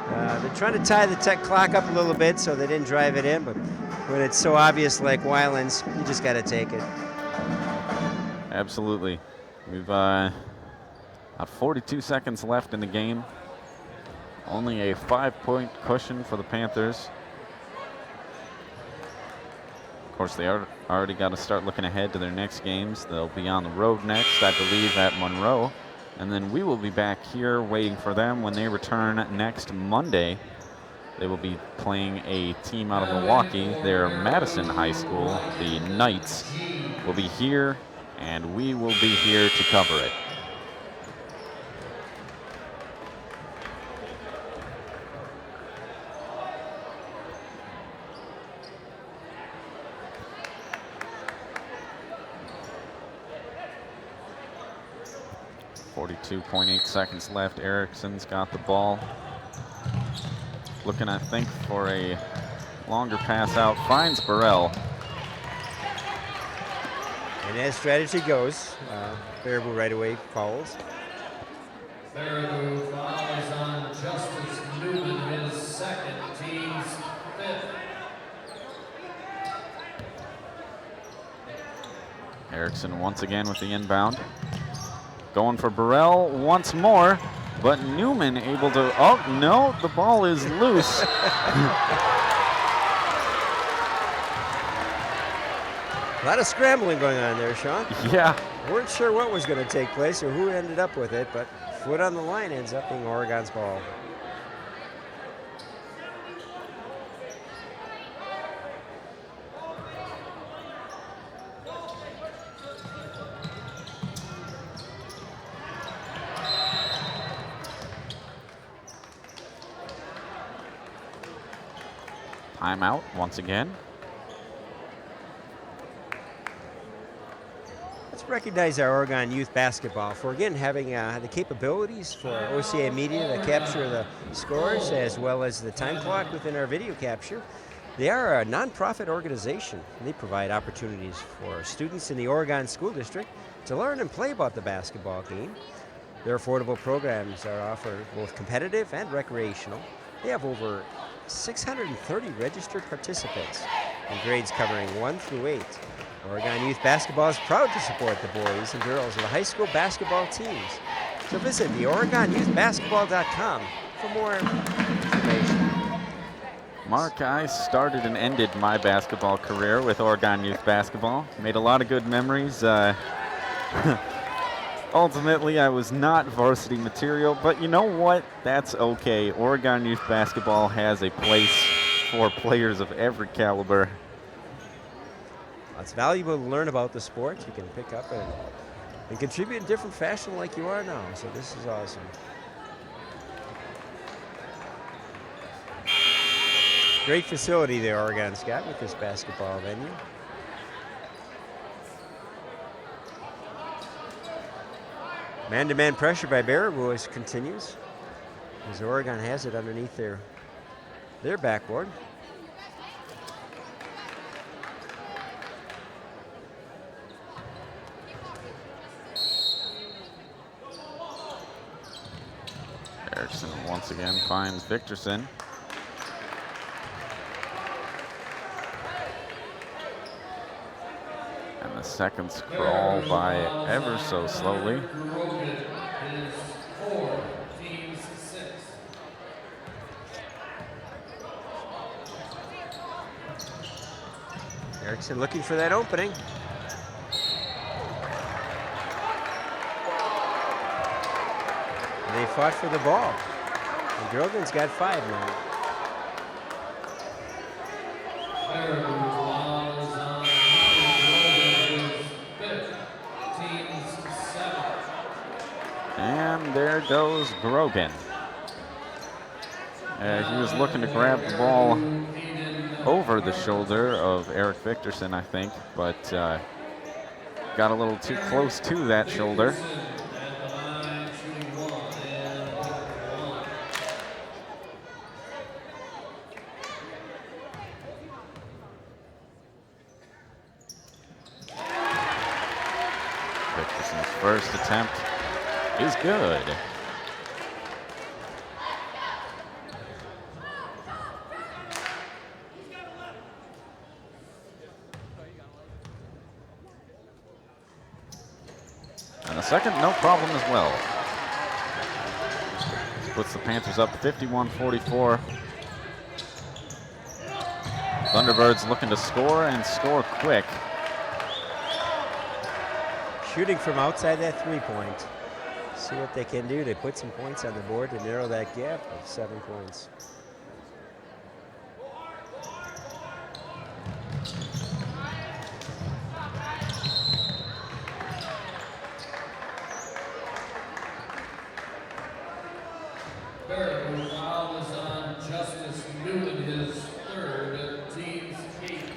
They're trying to tie the clock up a little bit so they didn't drive it in, but when it's so obvious like Weiland's, you just got to take it. Absolutely. We've about 42 seconds left in the game. Only a 5-point cushion for the Panthers. Of course, they already got to start looking ahead to their next games. They'll be on the road next, I believe, at Monroe. And then we will be back here waiting for them when they return next Monday. They will be playing a team out of Milwaukee. They're Madison High School. The Knights will be here, and we will be here to cover it. .8 seconds left. Erickson's got the ball. Looking, I think, for a longer pass out. Finds Burrell. And as strategy goes, Baraboo right away fouls. Baraboo fouls on Justice Newman, his second, team's 5th. Erickson once again with the inbound. Going for Burrell once more, but Newman able to, oh no, the ball is loose. A lot of scrambling going on there, Sean. Yeah. Weren't sure what was going to take place or who ended up with it, but foot on the line ends up being Oregon's ball. Timeout once again. Let's recognize our Oregon youth basketball for again having the capabilities for OCAmedia to capture the scores as well as the time clock within our video capture. They are a nonprofit organization. They provide opportunities for students in the Oregon School District to learn and play about the basketball game. Their affordable programs are offered both competitive and recreational. They have over 630 registered participants in grades covering 1 through 8. Oregon Youth Basketball is proud to support the boys and girls of the high school basketball teams. So visit the OregonYouthBasketball.com for more information. Mark, I started and ended my basketball career with Oregon Youth Basketball. Made a lot of good memories. Ultimately, I was not varsity material, but you know what? That's okay. Oregon Youth Basketball has a place for players of every caliber. It's valuable to learn about the sport. You can pick up and contribute in different fashion like you are now. So this is awesome. Great facility there Oregon's got with this basketball venue. Man-to-man pressure by Baraboo continues as Oregon has it underneath their backboard. Erickson once again finds Victorson. And the seconds crawl by ever so slowly. Erickson looking for that opening. And they fought for the ball. And Grogan's got 5 now. And there goes Grogan. He was looking to grab the ball over the shoulder of Eric Victorson, I think, but got a little too close to that shoulder. Victorson's first attempt is good. And the second, no problem as well. This puts the Panthers up 51-44. Thunderbirds looking to score and score quick. Shooting from outside that 3-point. See what they can do to put some points on the board to narrow that gap of 7 points. Baraboo foul is on Justice Newman, his 3rd, team's 8th.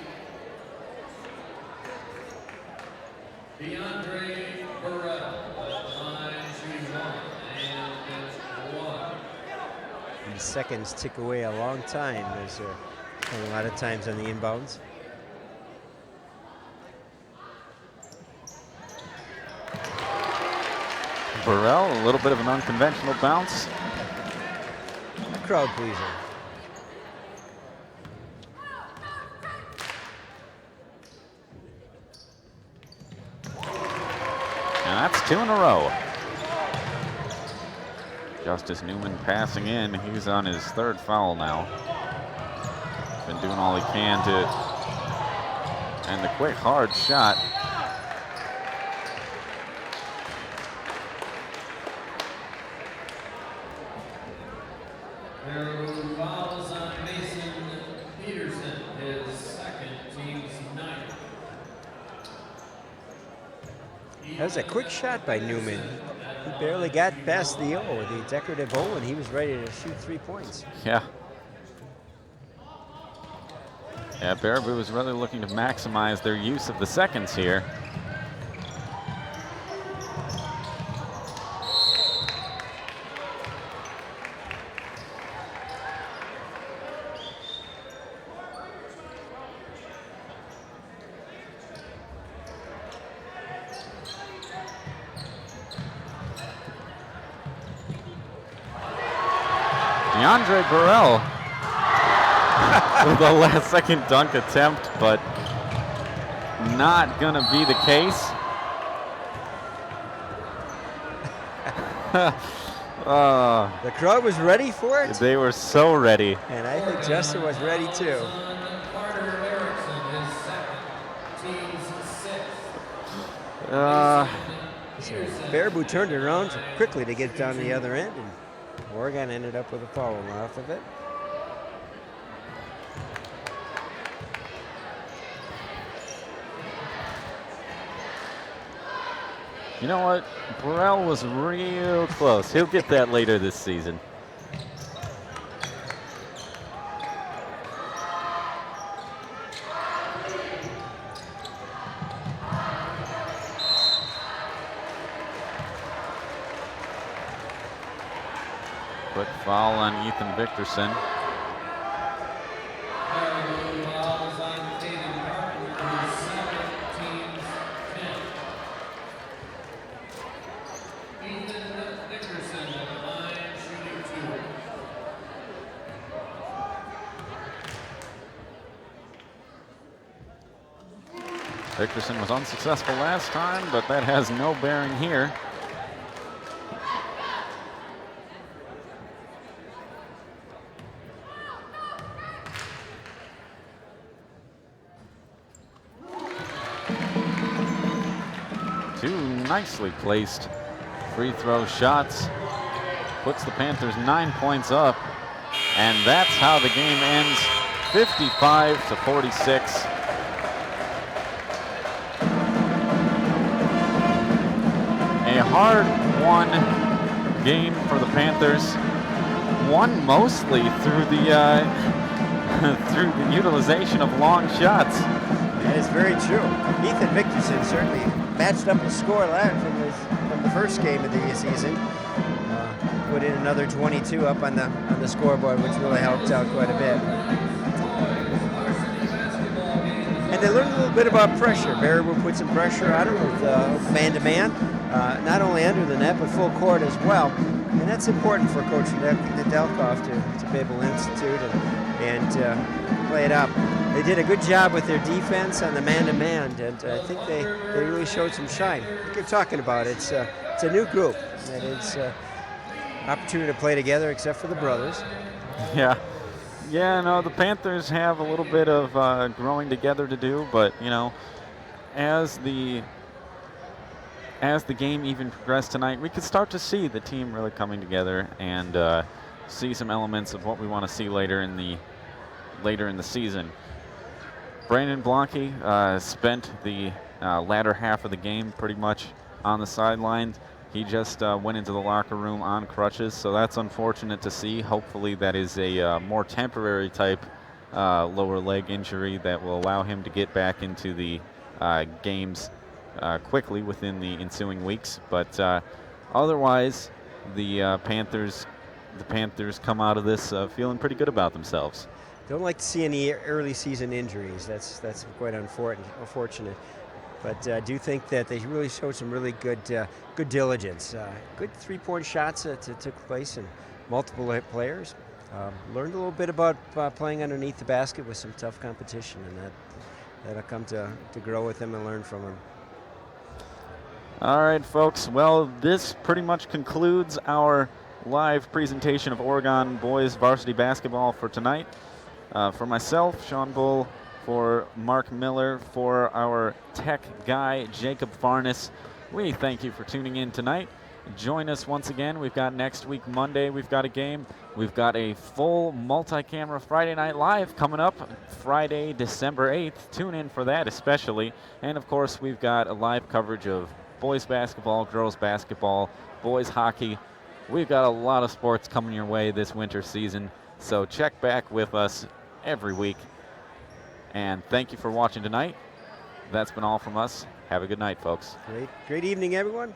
DeAndre Burrell, line shooting 1 and 1. These seconds tick away a long time. There's a lot of times on the inbounds. Burrell, a little bit of an unconventional bounce. Crowd pleaser. And that's 2 in a row. Justice Newman passing in. He's on his 3rd foul now. Been doing all he can to, and the quick hard shot. Baraboo fouls on Mason Peterson, his 2nd, team's 9th. That was a quick shot by Newman. He barely got past the O, the decorative O, and he was ready to shoot 3 points. Yeah. Yeah, Baraboo was really looking to maximize their use of the seconds here. DeAndre Burrell with a last-second dunk attempt, but not gonna be the case. The crowd was ready for it. They were so ready. And I think Justin was ready too. So Baraboo turned it around quickly to get down the other end, and Oregon ended up with a foul off of it. You know what? Burrell was real close. He'll get that later this season. Quick foul on Ethan Victorson. Victorson was unsuccessful last time, but that has no bearing here. Two nicely placed free throw shots. Puts the Panthers 9 points up. And that's how the game ends, 55-46. A hard-won game for the Panthers, won mostly through the through the utilization of long shots. That is very true. Ethan Victorson certainly matched up the score from the first game of the season. Put in another 22 up on the scoreboard, which really helped out quite a bit. And they learned a little bit about pressure. Baraboo put some pressure on him with man-to-man, not only under the net, but full court as well. And that's important for Coach Nedeljkov to be able to institute and play it up. They did a good job with their defense on the man-to-man, and I think they really showed some shine. Like you're talking about, it's a new group, and it's opportunity to play together, except for the brothers. Yeah. Yeah, no, the Panthers have a little bit of growing together to do, but, you know, as the game even progressed tonight, we could start to see the team really coming together and see some elements of what we want to see later in the season. Brandon Blanke spent the latter half of the game pretty much on the sidelines. He just went into the locker room on crutches, so that's unfortunate to see. Hopefully that is a more temporary type lower leg injury that will allow him to get back into the games quickly within the ensuing weeks. But otherwise, the Panthers come out of this feeling pretty good about themselves. Don't like to see any early season injuries. That's quite unfortunate. But I do think that they really showed some really good diligence. Good three-point shots that took place in multiple players. Learned a little bit about playing underneath the basket with some tough competition, and that'll come to grow with them and learn from them. All right, folks. Well, this pretty much concludes our live presentation of Oregon boys varsity basketball for tonight. For myself, Sean Bull, for Mark Miller, for our tech guy, Jacob Farnes, we thank you for tuning in tonight. Join us once again. We've got next week, Monday, we've got a game. We've got a full multi-camera Friday Night Live coming up Friday, December 8th. Tune in for that especially. And, of course, we've got a live coverage of boys basketball, girls basketball, boys hockey. We've got a lot of sports coming your way this winter season, so check back with us every week. And thank you for watching tonight. That's been all from us. Have a good night, folks. Great evening, everyone.